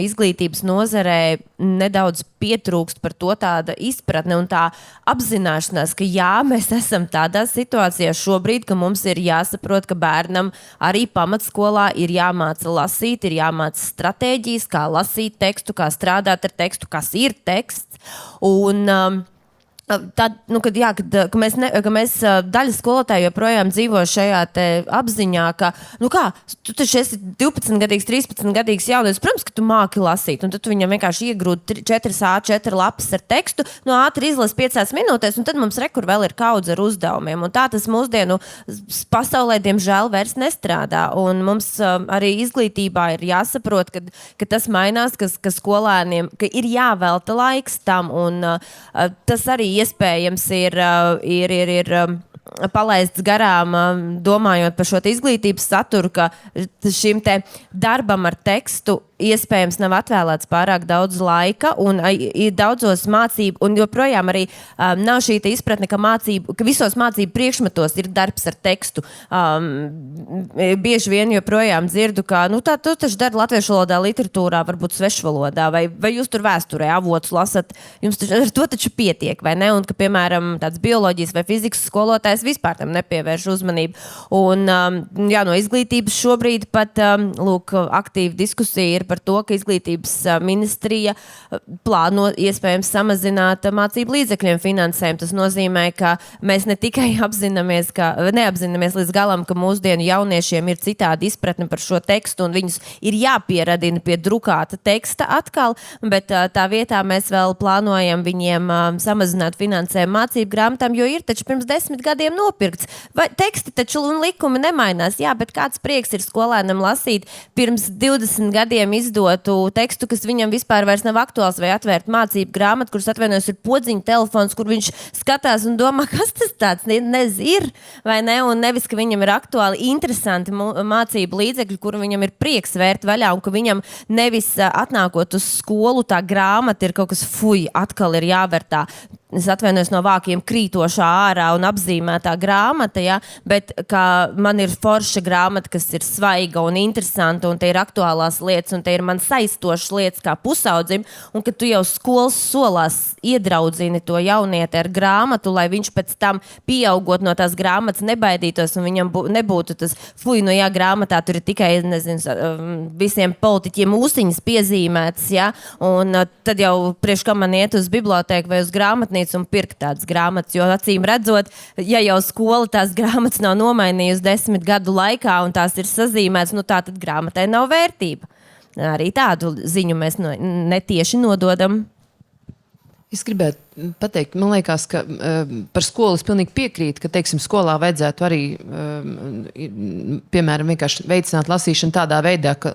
izglītības nozarē nedaudz pietrūkst par to tāda izpratne un tā apzināšanās, ka jā, mēs esam tādā situācijā šobrīd, ka mums ir jāsaprot, ka bērnam arī pamatskolā ir jāmāca lasīt, ir jāmāca stratēģijas, kā lasīt tekstu, kā strādāt ar tekstu, kas ir teksts. Un tad, kad mēs daļa skolotāju joprojām dzīvo šajā te apziņā, ka, tu taču esi 12-gadīgs, 13-gadīgs jaunietis, protams, ka tu māki lasīt, un tad tu viņam vienkārši iegrūd 4 lapas ar tekstu, ātri izlasi 5 minūtēs, un tad mums rekur vēl ir kaudze ar uzdevumiem, un tā tas mūsdienu pasaulē, diemžēl, vairs nestrādā, un mums arī izglītībā ir jāsaprot, ka tas mainās, ka skolēniem, ka ir jāvelta laiks tam, un tas arī iespējams ir palaists garām, domājot par šo izglītības saturu, ka šim te darbam ar tekstu iespējams nav atvēlēts pārāk daudz laika, un ir daudzos mācību, un joprojām arī nav šī izpratne, ka visos mācību priekšmetos ir darbs ar tekstu. Bieži vien joprojām dzirdu, ka tu taču dari latviešu valodā, literatūrā, varbūt svešvalodā, vai jūs tur vēsturē avotus lasat, jums ar to taču pietiek, vai ne? Un ka, piemēram, tāds bioloģijas vai fizikas skolotājs vispār tam nepievērš uzmanību. Un no izglītības šobrīd pat, aktīva diskusija ir par to, ka izglītības ministrija plāno iespējams samazināt mācību līdzekļiem finansējumu. Tas nozīmē, ka mēs ne tikai neapzināmies līdz galam, ka mūsdienu jauniešiem ir citādi izpratne par šo tekstu un viņus ir jāpieradina pie drukāta teksta atkal, bet tā vietā mēs vēl plānojam viņiem samazināt finansējumu mācību grāmatām, jo ir taču pirms 10 gadiem nopirkts. Vai teksti taču un likumi nemainās, jā, bet kāds prieks ir skolēnam lasīt pirms 20 gadiem izdotu tekstu, kas viņam vispār vairs nav aktuāls, vai atvērt mācību grāmatu, kuras atvainojas ir podziņa telefons, kur viņš skatās un domā, kas tas tāds ir, vai ne, un nevis, ka viņam ir aktuāli interesanti mācību līdzekļi, kuru viņam ir prieks vērt vaļā, un ka viņam nevis atnākot uz skolu, tā grāmata ir kaut kas atkal ir jāvērtā. Es atvainojos no vākiem krītošā ārā un apzīmētā grāmata, ja, bet kā man ir forša grāmata, kas ir svaiga un interesanta, un te ir aktuālās lietas, un te ir man saistošas lietas kā pusaudzim, un ka tu jau skolas solās iedraudzini to jaunieti ar grāmatu, lai viņš pēc tam pieaugot no tās grāmatas nebaidītos, un viņam nebūtu tas, no jā, grāmatā tur ir tikai, visiem politiķiem ūsiņas piezīmētas, ja, un tad jau priekš kā man iet uz bibliotēku vai uz grāmatnīcu un pirkt tādas grāmatas, jo acīm redzot, ja jau skola tās grāmatas nav nomainījusi 10 gadu laikā un tās ir sazīmētas, tā tad grāmatai nav vērtība. Arī tādu ziņu mēs netieši nododam. Es gribētu pateikt, man liekas, ka par skolu es pilnīgi piekrītu, ka, teiksim, skolā vajadzētu arī, piemēram, vienkārši veicināt lasīšanu tādā veidā, ka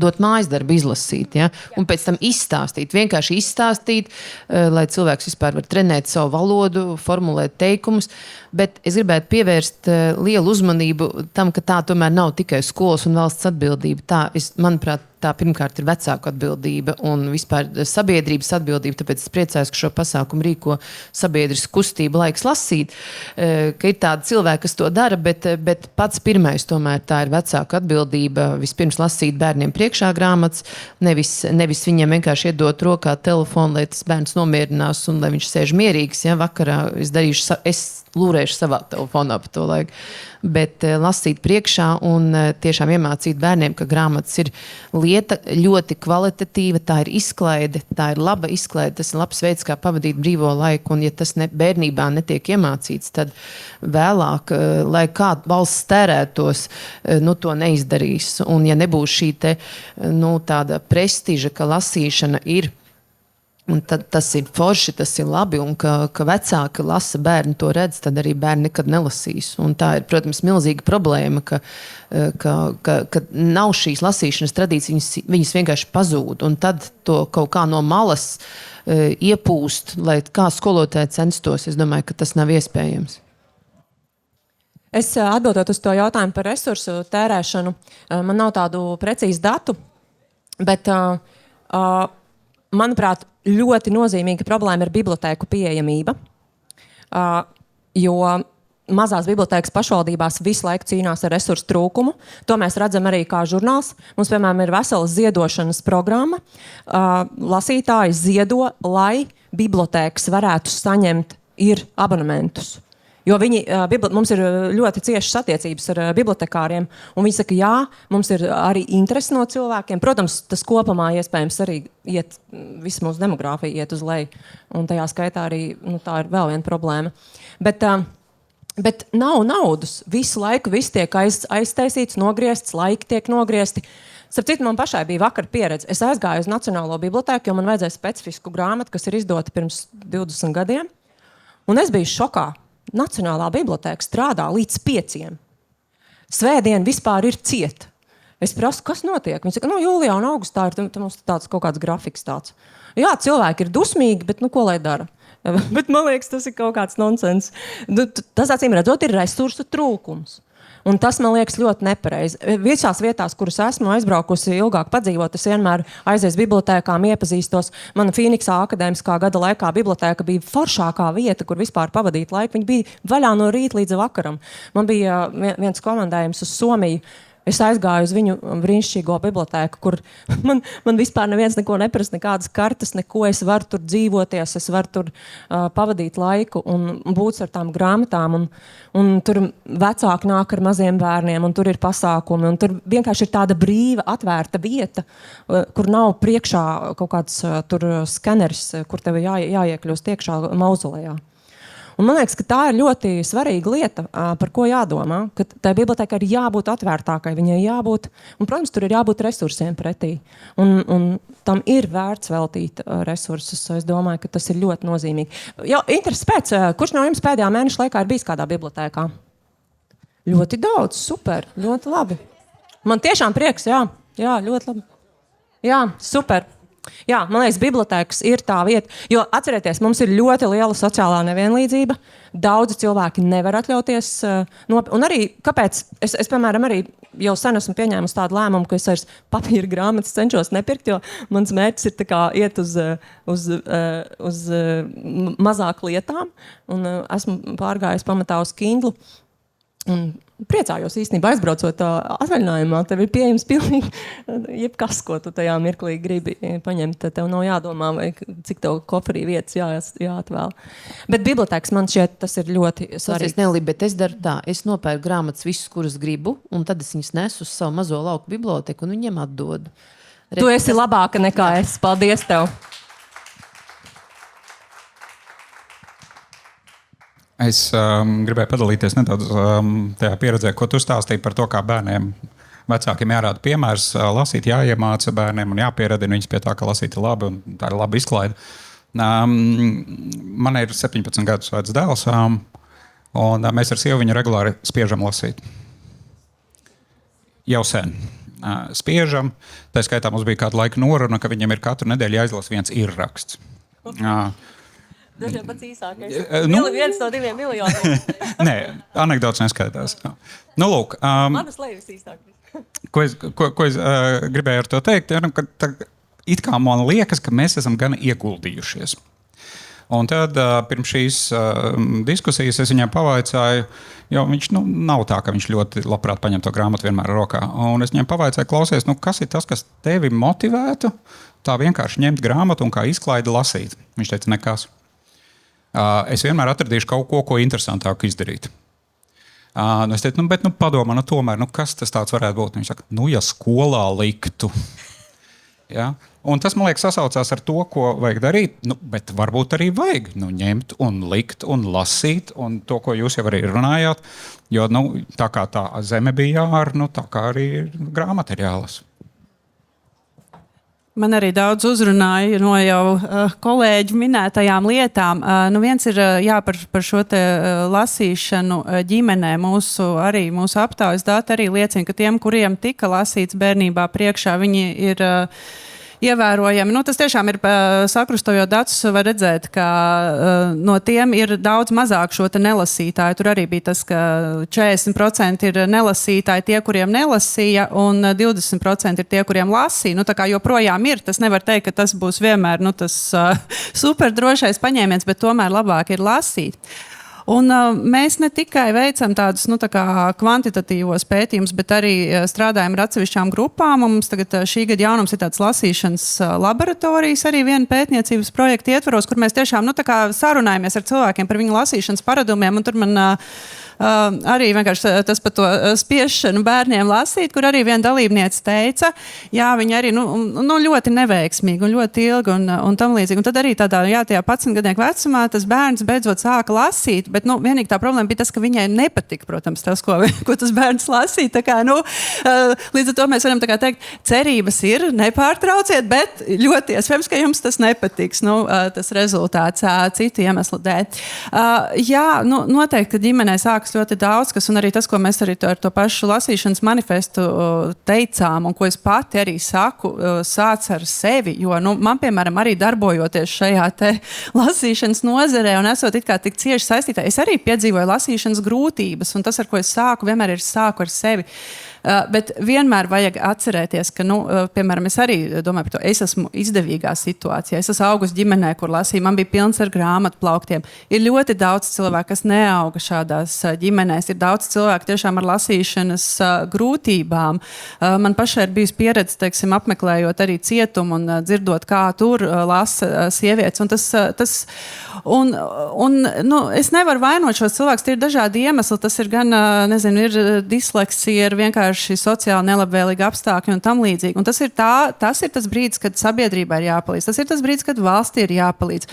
dot mājas darbu izlasīt, ja? Un pēc tam vienkārši izstāstīt, lai cilvēks vispār var trenēt savu valodu, formulēt teikumus, bet es gribētu pievērst lielu uzmanību tam, ka tā tomēr nav tikai skolas un valsts atbildība. Manuprāt, tā pirmkārt ir vecāku atbildība un vispār sabiedrības atbildība, tāpēc es priecājos, ka šo pasākumu rīko sabiedrisku kustību Laiks lasīt, ka ir tādi cilvēki, kas to dara, bet pats pirmais tomēr tā ir vecāku atbildība vispirms lasīt bērniem priekšā grāmatas, nevis viņam vienkārši iedot rokā telefonu, lai tas bērns nomierinās un lai viņš sēž mierīgs, ja vakarā es lūrēšu savā telefonā pa to laiku, bet lasīt priekšā un tiešām iemācīt bērniem, ka grāmatas ir lieta ļoti kvalitatīva, tā ir izklaide, tā ir laba izklaide, tas ir labs veids, kā pavadīt brīvo laiku, un ja tas bērnībā netiek iemācīts, tad vēlāk, lai kā valsts tērētos, to neizdarīs, un ja nebūs šī tāda prestiža, ka lasīšana ir, un tad tas ir forši, tas ir labi, un ka vecāki lasa, bērni to redz, tad arī bērni nekad nelasīs. Un tā ir, protams, milzīga problēma, ka nav šīs lasīšanas tradīcijas, viņas vienkārši pazūd, un tad to kaut kā no malas iepūst, lai kā skolotāji censtos. Es domāju, ka tas nav iespējams. Es atbildot uz to jautājumu par resursu tērēšanu, man nav tādu precīzu datu, bet manuprāt, ļoti nozīmīga problēma ir bibliotēku pieejamība, jo mazās bibliotēkas pašvaldībās visu laiku cīnās ar resursu trūkumu. To mēs redzam arī kā žurnāls. Mums, piemēram, ir vesela ziedošanas programma. Lasītāji ziedo, lai bibliotēkas varētu saņemt abonementus. Jo mums ir ļoti ciešas attiecības ar bibliotekāriem, un viņi saka, jā, mums ir arī interesi no cilvēkiem. Protams, tas kopumā iespējams arī visu mūsu demogrāfiju iet uz leju, un tajā skaitā arī tā ir vēl viena problēma. Bet nav naudas. Visu laiku viss tiek aiztaisīts, nogriezts, laiki tiek nogriezti. Starp citu, man pašai bija vakar pieredze. Es aizgāju uz Nacionālo bibliotēku, jo man vajadzēja specifisku grāmatu, kas ir izdota pirms 20 gadiem, un es biju šokā. Nacionālā bibliotēka strādā līdz 5. Svētdien vispār ir cieta. Es prasu, kas notiek? Viņi saka, jūlijā un augustā ir mums tāds kaut kāds grafiks tāds. Jā, cilvēki ir dusmīgi, bet ko lai dara? Bet man liekas, tas ir kaut kāds nonsens. Tas, acīm redzot, ir resursu trūkums. Un tas, man liekas, ļoti nepareizi. Visās vietās, kuras esmu aizbraukusi ilgāk padzīvot, es vienmēr aizies bibliotēkām, iepazīstos. Mana Fīniksā akadēmiskā gada laikā bibliotēka bija foršākā vieta, kur vispār pavadīt laiku. Viņa bija vaļā no rīta līdz vakaram. Man bija viens komandējums uz Somiju. Es aizgāju uz viņu brīnišķīgo bibliotēku, kur man vispār neviens neko neprasa, nekādas kartes, neko. Es varu tur dzīvoties, es varu tur pavadīt laiku un būt ar tām grāmatām. Un tur vecāki nāk ar maziem bērniem, un tur ir pasākumi. Un tur vienkārši ir tāda brīva, atvērta vieta, kur nav priekšā kaut kāds tur skeneris, kur tev jāiekļūst iekšā mauzolejā. Un man liekas, ka tā ir ļoti svarīga lieta, par ko jādomā, ka tai bibliotēkai ir jābūt atvērtākai, viņai jābūt, un, protams, tur ir jābūt resursiem pretī. Un tam ir vērts veltīt resursus. Es domāju, ka tas ir ļoti nozīmīgi. Intereses pēc, kurš no jums pēdējā mēneša laikā ir bijis kādā bibliotēkā? Ļoti daudz, super, ļoti labi. Man tiešām prieks, jā, ļoti labi. Jā, super. Jā, man liekas, bibliotēkas ir tā vieta, jo atcerieties, mums ir ļoti liela sociālā nevienlīdzība. Daudzi cilvēki nevar atļauties. Un arī, kāpēc? Es piemēram, arī jau sen esmu pieņēmusi tādu lēmumu, ka es vairs papīra grāmatas cenšos nepirkt, jo mans mērķis ir tā kā iet uz mazāk lietām. Un esmu pārgājis pamatā uz Kindlu. Un priecājos īstenībā aizbraucot atvaļinājumā. Tev ir pieejams pilnīgi jebkas, ko tu tajā mirklī gribi paņemt. Tev nav jādomā, vai cik tev koferī vietas jāatvēl. Bet bibliotēkas man šķiet, tas ir ļoti svarīgi. Bet es daru tā. Es nopērku grāmatas visus, kurus gribu, un tad es viņas nesu uz savu mazo lauku biblioteku un viņiem atdodu. Tu esi labāka nekā es. Paldies tev! Es gribēju padalīties nedaudz tajā pieredzē, ko tu stāstīji par to, kā bērniem vecākiem jārāda piemērs, lasīt jāiemāca bērniem un jāpieradina viņus pie tā, ka lasīt ir labi un tā ir laba izklaide. Man ir 17 gadus vecs dēls, un mēs ar sievu viņu regulāri spiežam lasīt. Jau sen. Spiežam, tā skaitā mums bija kāda laika noruna, ka viņam ir katru nedēļu jāizlas viens ir raksts. Dažiem pats īsākais. Viens no 2 miljoniem. Nē, anekdotas neskaitās. Nu, lūk. Manas lejas īsākais. Ko es gribēju ar to teikt? Ka it kā man liekas, ka mēs esam gan ieguldījušies. Un tad pirms šīs diskusijas es viņam pavaicāju, jo viņš nav tā, ka viņš ļoti labprāt paņem to grāmatu vienmēr rokā. Un es viņam pavaicāju, klausies, kas ir tas, kas tevi motivētu tā vienkārši ņemt grāmatu un kā izklaidi lasīt? Viņš teica, nekas. Es vienmēr atradīšu kaut ko interesantāku izdarīt. Es teicu, bet padomā, tomēr, kas tas tāds varētu būt? Viņš saka, ja skolā liktu. Ja? Un tas, man liekas, sasaucās ar to, ko vajag darīt, bet varbūt arī vajag ņemt un likt un lasīt, un to, ko jūs jau arī runājāt, jo tā kā tā zeme bija jār, tā kā arī grāmata ir jālasa. Man arī daudz uzrunāja no jau kolēģu minētajām lietām. Viens ir par šo te lasīšanu ģimenē. Mūsu aptaujas dati arī liecina, ka tiem, kuriem tika lasīts bērnībā priekšā, viņi ir ievērojami. Tas tiešām ir sakrustojot datus, var redzēt, ka no tiem ir daudz mazāk šo te nelasītāju. Tur arī bija tas, ka 40% ir nelasītāji tie, kuriem nelasīja, un 20% ir tie, kuriem lasīja. Tā kā joprojām ir, tas nevar teikt, ka tas būs vienmēr tas super drošais paņēmiens, bet tomēr labāk ir lasīt. Un mēs ne tikai veicam tādus kvantitatīvos pētījumus, bet arī strādājam ar atsevišķām grupām. Mums tagad šī gada jaunums ir tāds lasīšanas laboratorijas, arī viena pētniecības projekta ietvaros, kur mēs tiešām sarunājamies ar cilvēkiem par viņu lasīšanas paradumiem. Un tur man arī vienkārši tas par to spiešanu bērniem lasīt, kur arī viena dalībniece teica, jā, viņa arī ļoti neveiksmīgi un ļoti ilgi un tam līdzīgi. Un tad arī tādā, tajā 11 gadnieku vecumā tas bērns beidzot sāka lasīt, bet vienīgi tā problēma bija tas, ka viņai nepatika, protams, tas, ko tas bērns lasīja. Tā kā, līdz ar to mēs varam teikt, cerības ir, nepārtrauciet, bet ļoti iespējams, ka jums tas nepatiks, tas rezultāts citu iemeslu dēļ. Jā, noteikti, ka ģimenē sākas ļoti daudz, kas, un arī tas, ko mēs arī ar to pašu lasīšanas manifestu teicām, un ko es pati arī saku, sāc ar sevi, jo, man, piemēram, arī darbojoties šajā te lasīšanas nozarē, un esot it kā tik cieši saistītā, es arī piedzīvoju lasīšanas grūtības, un tas, ar ko es sāku, vienmēr ir sāku ar sevi. Bet vienmēr vajag atcerēties, ka, piemēram, es arī domāju par to, es esmu izdevīgā situācijā. Es esmu augusi ģimenē, kur lasīju, man bija pilns ar grāmatu plauktiem. Ir ļoti daudz cilvēku, kas neauga šādās ģimenēs. Ir daudz cilvēku tiešām ar lasīšanas grūtībām. Man pašai ir bijusi pieredze, teiksim, apmeklējot arī cietumu un dzirdot, kā tur lasa sievietes. Un es nevaru vainot šos cilvēkus, tie ir dažādi iemesli. Tas ir gan, ir disleksija, ir vienkārši sociāli nelabvēlīgi apstākļi un tam līdzīgi. Un tas ir tas brīdis, kad sabiedrībai ir jāpalīdz. Tas ir tas brīdis, kad valstī ir jāpalīdz.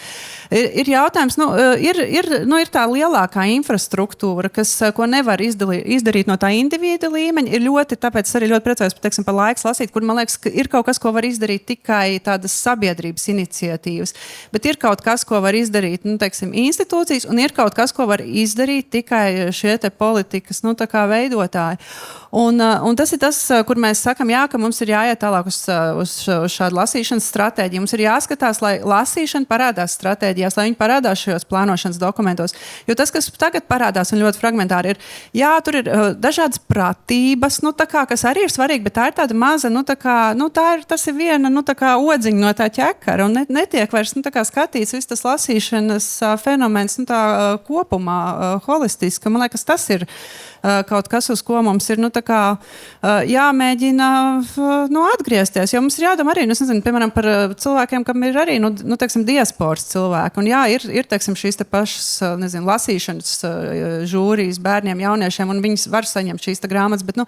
Ir jautājums, ir tā lielākā infrastruktūra, ko nevar izdarīt no tā individa līmeņa. Ir ļoti, tāpēc es arī ļoti priecājos par laiks lasīt, kur man liekas, ka ir kaut kas, ko var izdarīt tikai tādas sabiedrības iniciatīvas. Bet ir kaut kas, ko var izdarīt institūcijas, un ir kaut kas, ko var izdarīt tikai šie te politikas veidotāji. Un tas ir tas, kur mēs sakam, ka mums ir jāiet tālāk uz šādu lasīšanas stratēģiju. Mums ir jāskatās, lai lasīšana parādās stratēģijās, lai viņi parādās šajos plānošanas dokumentos. Jo tas, kas tagad parādās un ļoti fragmentāri ir, tur ir dažādas pratības, kas arī ir svarīgi, bet tā ir tāda maza, tas ir viena, odziņa no tā ķekara, un netiek vairs, skatīts viss tas lasīšanas fenomens, kopumā, holistiski. Man liekas, tas ir kaut kas, uz ko mums ir jāmēģina atgriezties. Jo mums ir jādomā arī, piemēram, par cilvēkiem, kam ir arī diasporas cilvēki. Un ir šīs te pašas lasīšanas žūrijas bērniem, jauniešiem, un viņas var saņemt šīs te grāmatas. Bet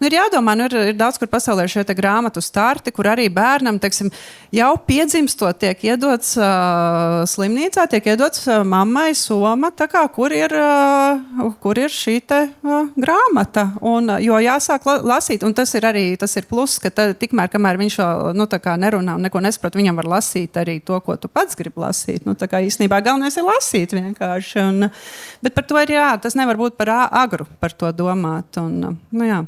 ir jādomā, ir daudz, kur pasaulē šie te grāmatu starti, kur arī bērnam jau piedzimstot tiek iedots slimnīcā, tiek iedots mammai soma, kur ir šī te grāmata, jo jāsāk lasīt, un tas ir pluss, ka tikmēr, kamēr viņš nerunā un neko nesaprot, viņam var lasīt arī to, ko tu pats gribi lasīt. Īstenībā galvenais ir lasīt vienkārši. Bet par to ir tas nevar būt par agru par to domāt, un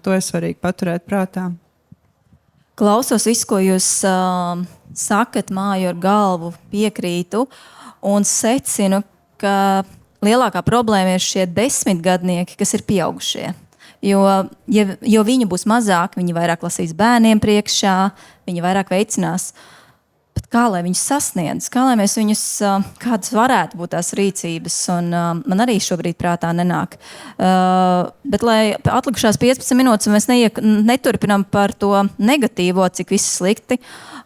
to ir svarīgi paturēt prātā. Klausos visu, ko jūs sakat, māju ar galvu, piekrītu, un secinu, ka lielākā problēma ir šie 10-gadnieki, kas ir pieaugušie. Jo viņi būs mazāk, viņi vairāk lasīs bērniem priekšā, viņi vairāk veicinās. Bet kā lai viņus sasniedz? Kā lai mēs viņus, kādas varētu būt tās rīcības? Un man arī šobrīd prātā nenāk. Bet lai atlikušās 15 minūtes mēs neturpinām par to negatīvo, cik viss slikti,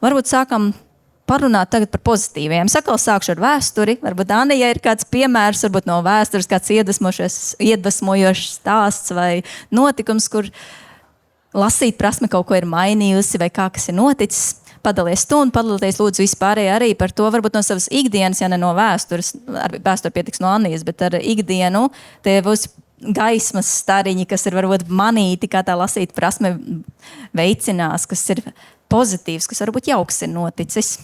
varbūt sākam parunāt tagad par pozitīviem. Sakal sākšu ar vēsturi. Varbūt Anija ir kāds piemērs, varbūt no vēstures kāds iedvesmojošs stāsts vai notikums, kur lasīt prasme kaut ko ir mainījusi vai kā kas ir noticis. Padalies tu un padalieties lūdzu vispārēji arī par to, varbūt no savas ikdienas, ja ne no vēstures, ar vēsturi pietiks no Anijas, bet ar ikdienu tie būs gaismas stariņi, kas ir varbūt manīti, kā tā lasīt prasme veicinās, kas ir pozitīvs, kas varbūt jauks ir noticis.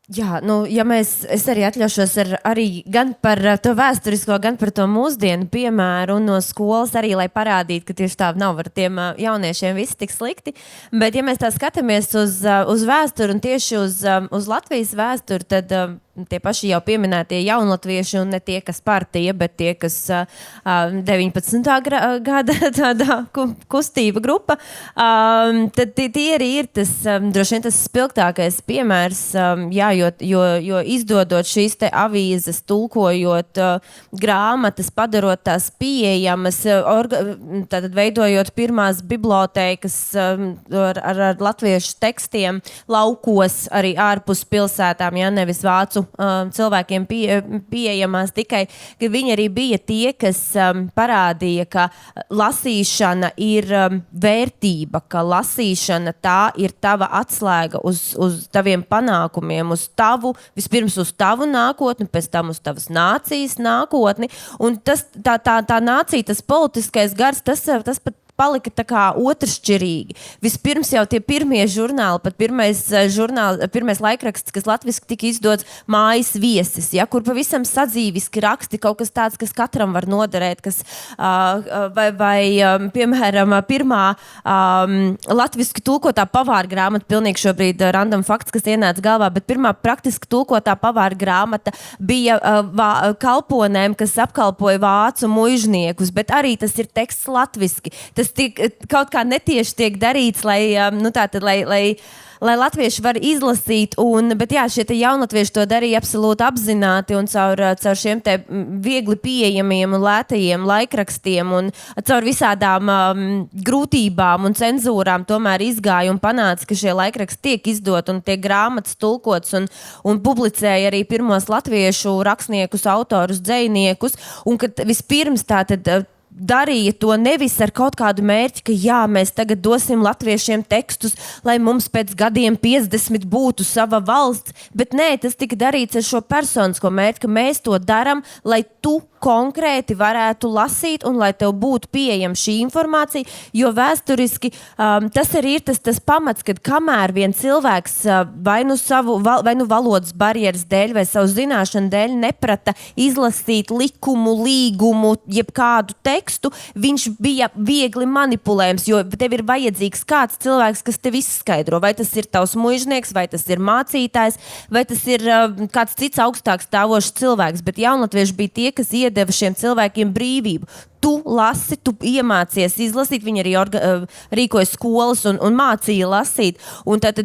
Jā, es arī atļaušos arī gan par to vēsturisko, gan par to mūsdienu piemēru un no skolas arī, lai parādītu, ka tieši tā nav ar tiem jauniešiem viss tik slikti. Bet, ja mēs tā skatāmies uz vēsturi un tieši uz Latvijas vēsturi, tad tie paši jau pieminētie jaunatvieši un ne tie, kas partija, bet tie, kas 19. gada tādā kustība grupa, tad tie arī ir tas, droši vien tas spilgtākais piemērs, jo izdodot šīs te avīzes, tulkojot grāmatas, padarot tās pieejamas, tātad veidojot pirmās bibliotēkas ar latviešu tekstiem laukos, arī ārpus pilsētām, nevis vācu cilvēkiem pieejamās, tikai, ka viņi arī bija tie, kas parādīja, ka lasīšana ir vērtība, ka lasīšana tā ir tava atslēga uz taviem panākumiem, vispirms uz tavu nākotni, pēc tam uz tavas nācijas nākotni, un tā nācija, tas politiskais gars, tas pat palika tā kā otršķirīgi. Vispirms jau tie pirmie žurnāli, pat pirmais laikraksts, kas latviski tika izdots mājas viesis, kur pavisam sadzīviski raksti kaut kas tāds, kas katram var noderēt, kas, piemēram, pirmā latviski tulkotā pavāra grāmata, pilnīgi šobrīd random fakts, kas ienāca galvā, bet pirmā praktiski tulkotā pavāra grāmata bija kalponēm, kas apkalpoja vācu muižniekus, bet arī tas ir teksts latviski. Tas tas kaut kā netieši tiek darīts, lai latvieši var izlasīt, bet jā, šie jaunatvieši to darīja absolūti apzināti un caur šiem te viegli pieejamiem un lētajiem laikrakstiem un caur visādām grūtībām un cenzūrām tomēr izgāja un panāca, ka šie laikraksti tiek izdot un tiek grāmatas tulkots un publicēja arī pirmos latviešu rakstniekus, autorus, dzejniekus, un kad vispirms tātad darīja to nevis ar kaut kādu mērķi, ka jā, mēs tagad dosim latviešiem tekstus, lai mums pēc gadiem 50 būtu sava valsts, bet nē, tas tika darīts ar šo personisko mērķi, ka mēs to daram, lai tu konkrēti varētu lasīt un lai tev būtu pieejama šī informācija, jo vēsturiski tas arī ir tas pamats, kad kamēr vien cilvēks vai nu valodas barjeras dēļ vai savu zināšanu dēļ neprata izlasīt likumu, līgumu, jeb kādu tekstu, viņš bija viegli manipulējams, jo tev ir vajadzīgs kāds cilvēks, kas tev izskaidro, vai tas ir tavs muižnieks, vai tas ir mācītājs, vai tas ir kāds cits augstāks stāvošs cilvēks, bet jaunatvieši bija tie, kas iedeva šiem cilvēkiem brīvību. Tu lasi, tu iemācies izlasīt, viņi arī rīkoja skolas un mācīja lasīt. Un tad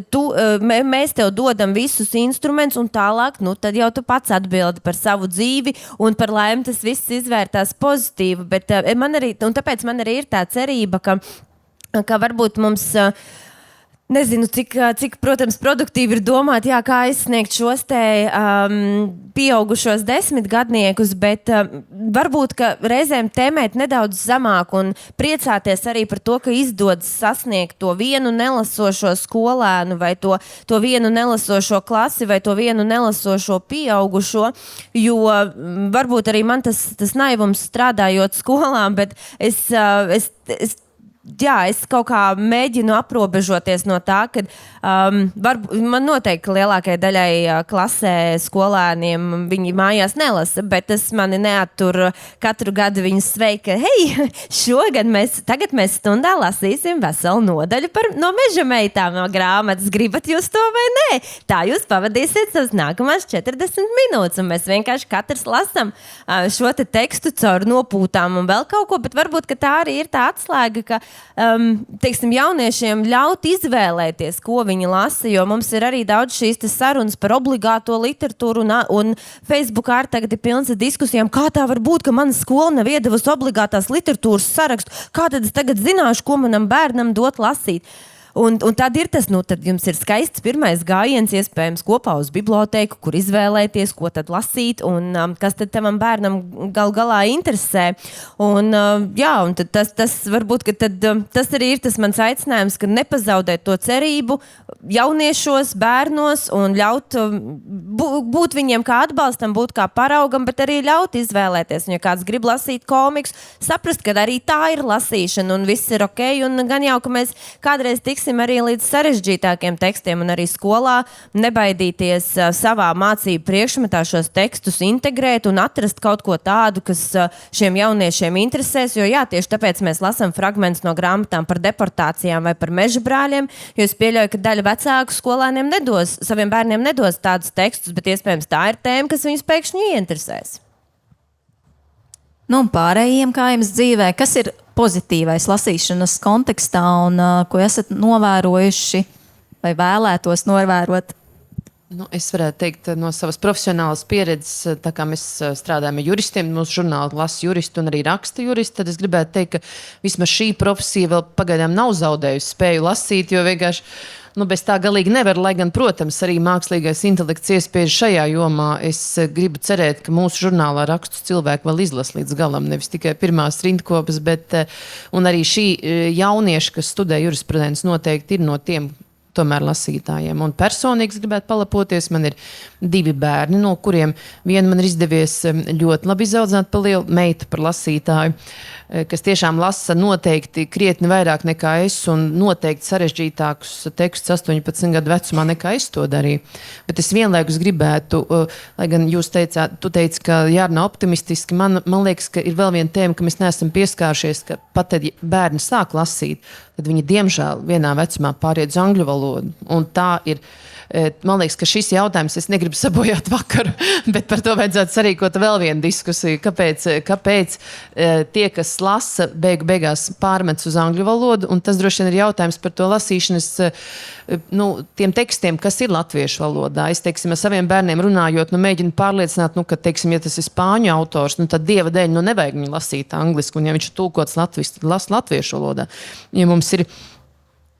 mēs tev dodam visus instrumentus un tālāk, tad jau tu pats atbildi par savu dzīvi un par laimi tas viss izvērtās pozitīvi. Bet tāpēc man arī ir tā cerība, ka varbūt mums... Nezinu, cik, protams, produktīvi ir domāt, jā, kā aizsniegt šos te pieaugušos 10 gadniekus, bet varbūt, ka reizēm tēmēt nedaudz zemāk un priecāties arī par to, ka izdodas sasniegt to vienu nelasošo skolēnu vai to vienu nelasošo klasi vai to vienu nelasošo pieaugušo, jo varbūt arī man tas naivums strādājot skolām, bet es kaut kā mēģinu aprobežoties no tā, ka man noteikti lielākajai daļai klasē skolēniem viņi mājās nelasa, bet tas mani neattur katru gadu viņus sveika. Hei, tagad mēs stundā lasīsim veselu nodaļu no Meža meitām no grāmatas. Gribat jūs to vai nē? Tā jūs pavadīsiet savas nākamās 40 minūtes, un mēs vienkārši katrs lasam šo te tekstu caur nopūtām un vēl kaut ko, bet varbūt, ka tā arī ir tā atslēga, ka teiksim, jauniešiem ļaut izvēlēties, ko viņi lasa, jo mums ir arī daudz šīs sarunas par obligāto literatūru un Facebookā arī tagad ir pilns ar diskusijām, kā tā var būt, ka mana skola nav iedevusi obligātās literatūras sarakstu, kā tad es tagad zināšu, ko manam bērnam dot lasīt. Un tad ir tas, tad jums ir skaists pirmais gājiens, iespējams, kopā uz bibliotēku, kur izvēlēties, ko tad lasīt un kas tad tavam bērnam galā interesē. Un tad tas varbūt, ka tas arī ir tas mans aicinājums, ka nepazaudēt to cerību jauniešos, bērnos un ļaut būt viņiem kā atbalstam, būt kā paraugam, bet arī ļaut izvēlēties. Un ja kāds grib lasīt komiks, saprast, ka arī tā ir lasīšana un viss ir ok, un gan jau, ka mēs kādreiz tiksim arī līdz sarežģītākiem tekstiem un arī skolā nebaidīties savā mācību priekšmetā šos tekstus integrēt un atrast kaut ko tādu, kas šiem jauniešiem interesēs, jo jā, tieši tāpēc mēs lasam fragmentus no grāmatām par deportācijām vai par meža brāļiem, jo es pieļauju, ka daļa vecāku skolēniem saviem bērniem nedos tādus tekstus, bet iespējams tā ir tēma, kas viņus pēkšņi ieinteresēs. Un pārējiem, kā jums dzīvē, kas ir pozitīvais lasīšanas kontekstā un ko esat novērojuši vai vēlētos novērot? Es varētu teikt no savas profesionālas pieredzes, tā kā mēs strādājam ar juristiem, mūsu žurnāli lasa juristi un arī raksta juristi, tad es gribētu teikt, ka vismaz šī profesija vēl pagaidām nav zaudējusi spēju lasīt, jo vienkārši bez tā galīgi nevar, lai gan, protams, arī mākslīgais intelekts iespējas šajā jomā. Es gribu cerēt, ka mūsu žurnālā rakstus cilvēki vēl izlasa līdz galam, nevis tikai pirmās rindkopas, bet un arī šī jaunieši, kas studē jurisprudenci, noteikti ir no tiem tomēr lasītājiem. Un personīgi gribētu palapoties. Man ir 2 bērni, no kuriem vienu man ir izdevies ļoti labi izaudzināt pa lielu meita par lasītāju, kas tiešām lasa noteikti krietni vairāk nekā es un noteikti sarežģītākus tekstus 18 gadu vecumā nekā es to darīju. Bet es vienlaikus gribētu, lai gan jūs tu teici, ka jārunā optimistiski, man liekas, ka ir vēl viena tēma, ka mēs neesam pieskārušies, ka pat tad, ja bērni sāk lasīt, tad viņi diemžēl vienā vecumā pāriet uz angļu valodu. valodu. Un tā ir. Man liekas, ka šis jautājums, es negribu sabojāt vakaru, bet par to vajadzētu sarīkot vēl vienu diskusiju. Kāpēc tie, kas lasa, beigās pārmets uz angļu valodu, un tas droši vien ir jautājums par to lasīšanas, tiem tekstiem, kas ir latviešu valodā. Es, teiksim, ar saviem bērniem runājot, mēģinu pārliecināt, ka, teiksim, ja tas ir spāņu autors, tad dieva dēļ, nevajag viņu lasīt angliski, un ja viņš ir tulkots latviski, tad lasa latviešu valodā. Ja mums ir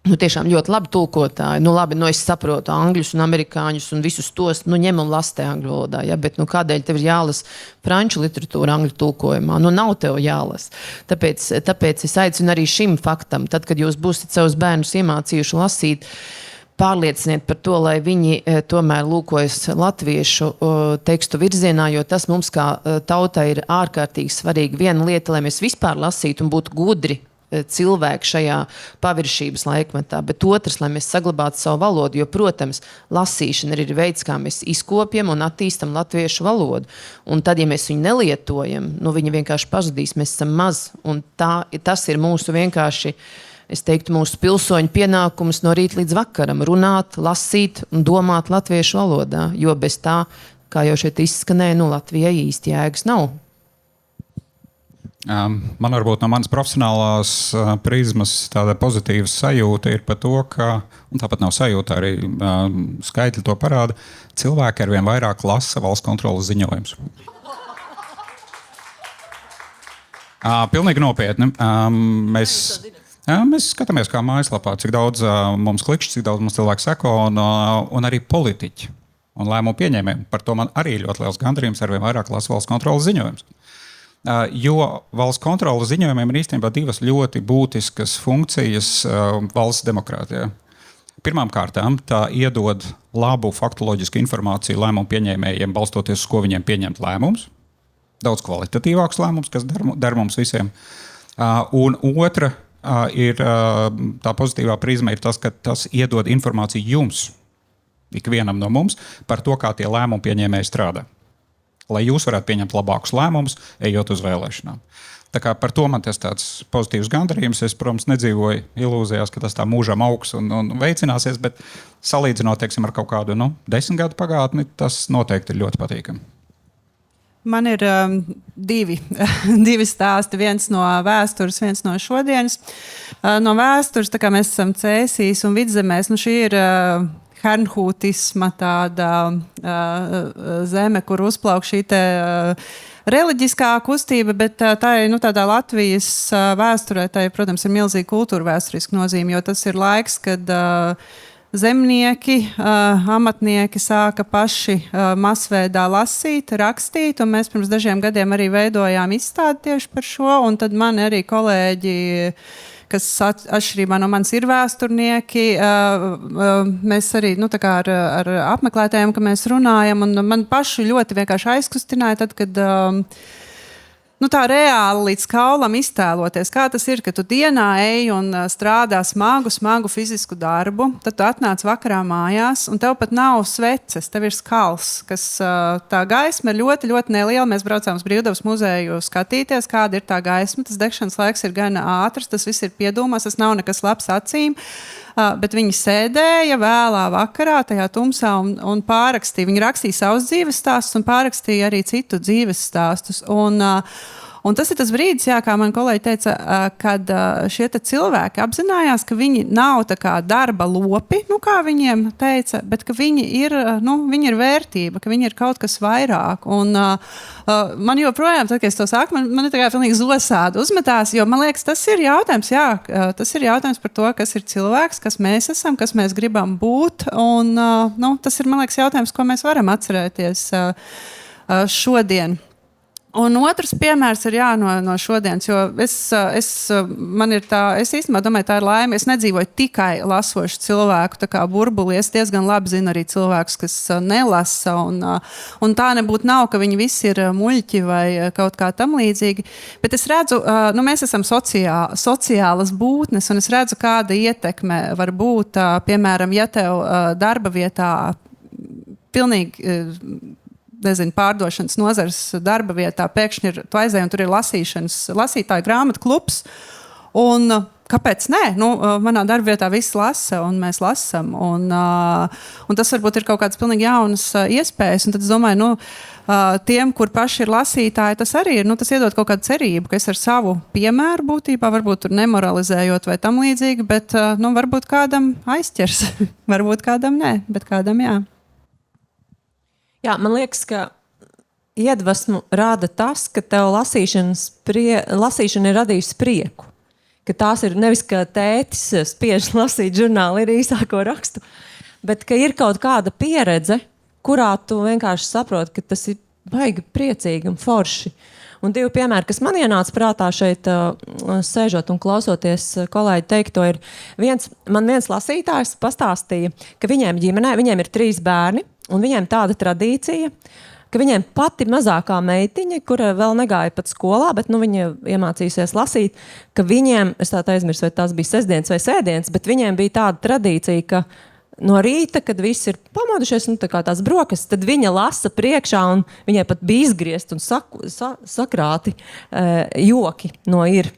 tiešām ļoti labi tulkotāji. Es saprotu angļus un amerikāņus un visus tos, ņem un lasi te angļu valodā, ja? Bet kādēļ tev ir jālasa franču literatūra angļu tulkojumā? Nav tev jālasa. Tāpēc es aicinu arī šim faktam, tad, kad jūs būsiet savus bērnus iemācījuši lasīt, pārlieciniet par to, lai viņi tomēr lūkojas latviešu tekstu virzienā, jo tas mums kā tautai ir ārkārtīgi svarīgi. Viena lieta, lai mēs vispār lasītu un būtu gudri cilvēki šajā paviršības laikmetā, bet otrs, lai mēs saglabātu savu valodu, jo, protams, lasīšana ir veids, kā mēs izkopjam un attīstam latviešu valodu. Un tad, ja mēs viņu nelietojam, viņa vienkārši pazudīs, mēs esam maz. Un tas ir mūsu vienkārši, es teiktu, mūsu pilsoņu pienākums no rīta līdz vakaram runāt, lasīt un domāt latviešu valodā, jo bez tā, kā jau šeit izskanēja, Latvijai īsti jēgas nav. Man varbūt no manas profesionālās prizmas tāda pozitīva sajūta ir par to, ka, un tāpat nav sajūta, arī skaitļi to parāda, cilvēki arvien vairāk lasa valsts kontroles ziņojumus. Pilnīgi nopietni. Mēs skatāmies kā mājaslapā, cik daudz mums klikšķi, cik daudz mums cilvēku seko, un arī politiķi un lēmumu pieņēmēji. Par to man arī ļoti liels gandarījums, arvien vairāk lasa valsts kontroles ziņojumus. Jo valsts kontroles ziņojumiem ir īstenībā divas ļoti būtiskas funkcijas valsts demokrātijā. Pirmām kārtām tā iedod labu faktoloģisku informāciju lēmumu pieņēmējiem, balstoties uz ko viņiem pieņemt lēmumus. Daudz kvalitatīvāks lēmums, kas der mums visiem. Un otra ir tā pozitīvā prizma ir tas, ka tas iedod informāciju jums, ikvienam no mums, par to, kā tie lēmumu pieņēmēji strādā. Lai jūs varētu pieņemt labākus lēmumus, ejot uz vēlēšanām. Tā kā par to man tas tāds pozitīvs gandarījums. Es, protams, nedzīvoju ilūzijās, ka tas tā mūžam augs un veicināsies, bet salīdzinot, teiksim, ar kaut kādu 10 gadu pagātni, tas noteikti ir ļoti patīkami. Man ir divi stāsti. Viens no vēstures, viens no šodienas. No vēstures, tā kā mēs esam Cēsīs un Vidzemēs, šī ir hernhūtisma tāda zeme, kur uzplauk šī reliģiskā kustība, bet tā ir tādā Latvijas vēsturē, tā, protams, ir milzīga kultūra vēsturiska nozīme, jo tas ir laiks, kad zemnieki, amatnieki sāka paši masveidā lasīt, rakstīt, un mēs pirms dažiem gadiem arī veidojām izstādi tieši par šo, un tad man arī kolēģi, kas atšķirībā no manis ir vēsturnieki, mēs arī ar apmeklētājiem, ka mēs runājam, un man paši ļoti vienkārši aizkustināja tad, kad tā reāli līdz kaulam iztēloties, kā tas ir, ka tu dienā ej un strādā smagu fizisku darbu, tad tu atnāc vakarā mājās, un tev pat nav sveces, tev ir skals, kas tā gaisma ir ļoti, ļoti neliela. Mēs braucām uz Brīvdabas muzeju skatīties, kāda ir tā gaisma. Tas degšanas laiks ir gan ātrs, tas viss ir piedūmās, tas nav nekas labs acīm. Bet viņi sēdēja vēlā vakarā tajā tumsā un pārakstīja. Viņi rakstīja savus dzīves stāstus un pārakstīja arī citu dzīves stāstus. Un tas ir tas brīdis, kā man kolēģi teica, kad šie cilvēki apzinājās, ka viņi nav tā kā darba lopi, kā viņiem teica, bet ka viņi ir vērtība, ka viņi ir kaut kas vairāk. Un man joprojām, tad, kad es to saku, man ir tā kā pilnīgi zosādi uzmetās, jo man liekas, tas ir jautājums, tas ir jautājums par to, kas ir cilvēks, kas mēs esam, kas mēs gribam būt. Un tas ir, man liekas, jautājums, ko mēs varam atcerēties šodien. Un otrs piemērs ir no šodienas, jo es īstenībā domāju, tā ir laime. Es nedzīvoju tikai lasošu cilvēku tā kā burbulī. Es diezgan labi zinu arī cilvēkus, kas nelasa. Un tā nebūtu nav, ka viņi visi ir muļķi vai kaut kā tam līdzīgi. Bet es redzu, mēs esam sociālas būtnes, un es redzu, kāda ietekme var būt, piemēram, ja tev darba vietā pilnīgi pārdošanas nozares darba vietā pēkšņi tu aizēji un tur ir lasītāju grāmatu klubs. Un kāpēc nē? Manā darbvietā viss lasa, un mēs lasām. Un tas varbūt ir kaut kādas pilnīgi jaunas iespējas. Un tad es domāju, tiem, kur paši ir lasītāji, tas arī ir. Tas iedod kaut kādu cerību, ka es ar savu piemēru būtībā, varbūt tur nemoralizējot vai tam līdzīgi, bet varbūt kādam aizķers. Varbūt kādam nē, bet kādam jā. Jā, man liekas, ka iedvesmu rāda tas, ka tev lasīšana ir radījusi prieku. Ka tās ir nevis, ka tētis spiež lasīt žurnālu ir īsāko rakstu, bet ka ir kaut kāda pieredze, kurā tu vienkārši saproti, ka tas ir baigi priecīgi un forši. Un 2 piemēri, kas man ienāca prātā šeit, sēžot un klausoties kolēģi teikto, ir viens lasītājs pastāstīja, ka viņiem ģimenē, viņiem ir 3 bērni, un viņiem tāda tradīcija, ka viņiem pati mazākā meitiņa, kura vēl negāja pat skolā, bet viņa iemācījusies lasīt, ka viņiem, es tā aizmirsu, vai tās bija sestdienas vai sēdienas, bet viņiem bija tāda tradīcija, ka no rīta, kad visi ir pamodušies, tā kā tās brokastis, tad viņa lasa priekšā, un viņai pat bija izgriezt un sakrāti joki no ir.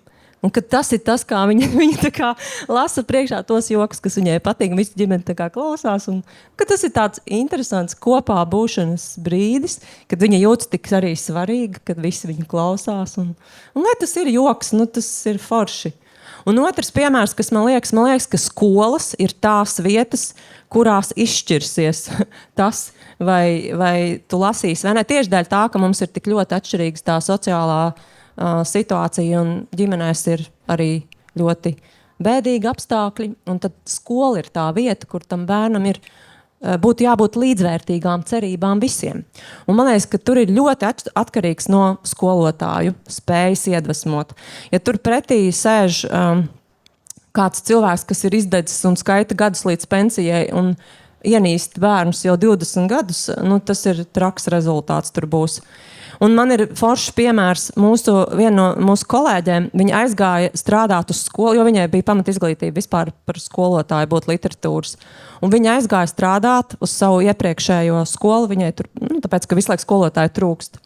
Un ka tas ir tas, kā viņa tā kā lasa priekšā tos jokus, kas viņai patīk, un visi ģimeni tā kā klausās. Un ka tas ir tāds interesants kopā būšanas brīdis, kad viņa jūtas tik arī svarīga, kad visi viņu klausās. Un lai tas ir joks, tas ir forši. Un otrs piemērs, kas man liekas, ka skolas ir tās vietas, kurās izšķirsies tas, vai tu lasīsi, vai ne? Tieši dēļ tā, ka mums ir tik ļoti atšķirīgas tā sociālā situācija, un ģimenēs ir arī ļoti bēdīgi apstākļi, un tad skola ir tā vieta, kur tam bērnam būtu jābūt līdzvērtīgām cerībām visiem. Un man liekas, ka tur ir ļoti atkarīgs no skolotāju spējas iedvesmot. Ja tur pretī sēž kāds cilvēks, kas ir izdedzis un skaita gadus līdz pensijai un ienīst bērnus jau 20 gadus, tas ir traks rezultāts tur būs. Un man ir foršs piemērs viena no mūsu kolēģiem. Viņa aizgāja strādāt uz skolu, jo viņai bija pamatizglītība vispār par skolotāju būt literatūras. Un viņa aizgāja strādāt uz savu iepriekšējo skolu, viņai tur, tāpēc, ka visu laiku skolotāju trūkst.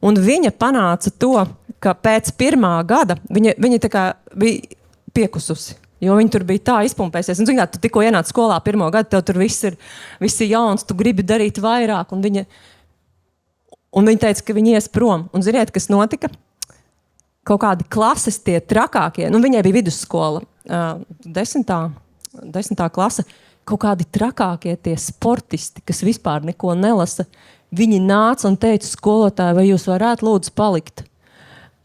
Un viņa panāca to, ka pēc 1. gada viņa tā kā bija piekususi. Jo viņi tur bija tā izpumpēsies. Un, tu tikko ienāc skolā 1. gadu, tev tur viss ir jauns, tu gribi darīt vairāk. Un viņa teica, ka viņi ies prom. Un ziniet, kas notika? Kaut kādi klases tie trakākie. Viņai bija vidusskola, 10. klase. Kaut kādi trakākie tie sportisti, kas vispār neko nelasa. Viņi nāca un teica skolotāji, vai jūs varētu lūdzu palikt?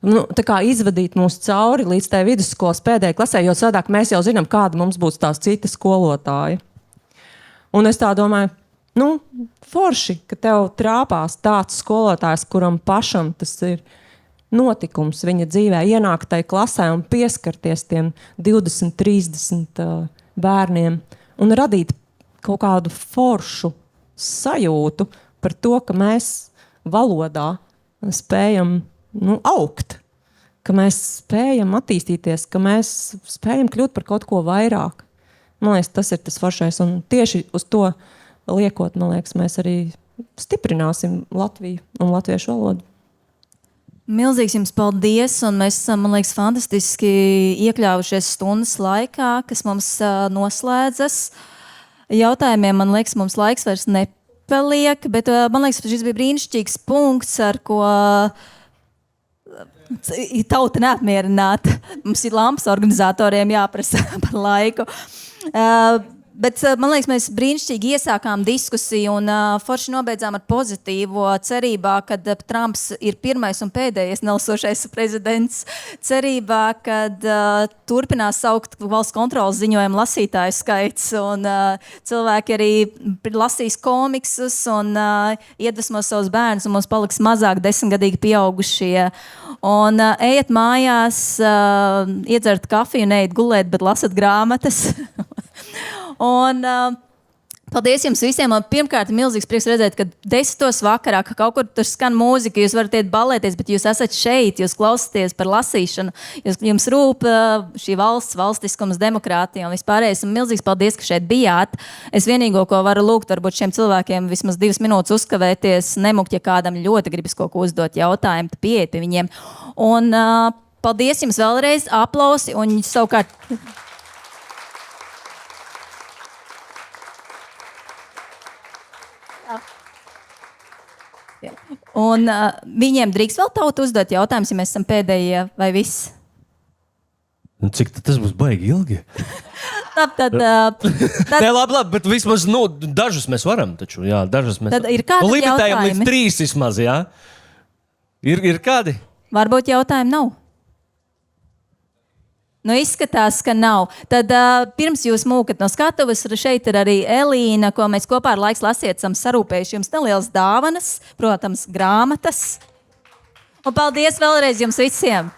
Tā kā izvadīt mūs cauri līdz tai vidusskolas pēdējai klasē, jo sadāk mēs jau zinām, kāda mums būs tās citas skolotāji. Un es tā domāju, forši, ka tev trāpās tāds skolotājs, kuram pašam tas ir notikums viņa dzīvē, ienākt tai klasē un pieskarties tiem 20, 30 bērniem un radīt kaut kādu foršu sajūtu par to, ka mēs valodā spējam augt, ka mēs spējam attīstīties, ka mēs spējam kļūt par kaut ko vairāk. Man liekas, tas ir tas foršais, un tieši uz to liekot, man liekas, mēs arī stiprināsim Latviju un latviešu valodu. Milzīgs jums paldies, un mēs esam, man liekas, fantastiski iekļāvušies stundas laikā, kas mums noslēdzas. Jautājumiem, man liekas, mums laiks vairs nepaliek, bet man liekas, šis bija brīnišķīgs punkts, ar ko tauta neapmierināta. Mums ir lampas organizatoriem jāprasa par laiku. Bet, man liekas, mēs brīnišķīgi iesākām diskusiju un forši nobeidzām ar pozitīvo cerībā, ka Trumps ir pirmais un pēdējais nelasošais prezidents. Cerībā, ka turpinās augt valsts kontrolas ziņojumu lasītāju skaits un cilvēki arī lasīs komiksus un iedvesmos savus bērnus un mums paliks mazāk 10-gadīgi pieaugušie. Un ejiet mājās, iedzert kafiju, neiet gulēt, bet lasat grāmatas. Un paldies jums visiem. Pirmkārt, milzīgs prieks redzēt, ka 10. vakarā, ka kaut kur tur skan mūzika, jūs varat iet balēties, bet jūs esat šeit, jūs klausāties par lasīšanu, jums rūp šī valstiskums, demokrātija un vispārējais. Un milzīgs paldies, ka šeit bijāt. Es vienīgo, ko varu lūgt, varbūt šiem cilvēkiem vismaz 2 minūtes uzkavēties, nemukt, ja kādam ļoti gribas kaut ko uzdot jautājumu, tad pieiet pie viņiem. Un paldies jums vēlreiz, aplausi un savukārt. Un viņiem drīkst vēl tautu uzdot jautājumus, ja mēs esam pēdējie vai viss? Cik tas būs baigi ilgi? Tad Nē, labi, bet vismaz dažus mēs varam. Taču, jā, dažus mēs Tad ir kādi limitējam līdz jautājumi? 3 vismaz, jā? Ir kādi? varbūt jautājumu nav. Nu, izskatās, ka nav. Tad pirms jūs mūkat no skatuves, šeit ir arī Elīna, ko mēs kopā ar Laiks lasiet esam sarūpējuši jums nelielas dāvanas, protams, grāmatas. Un paldies vēlreiz jums visiem!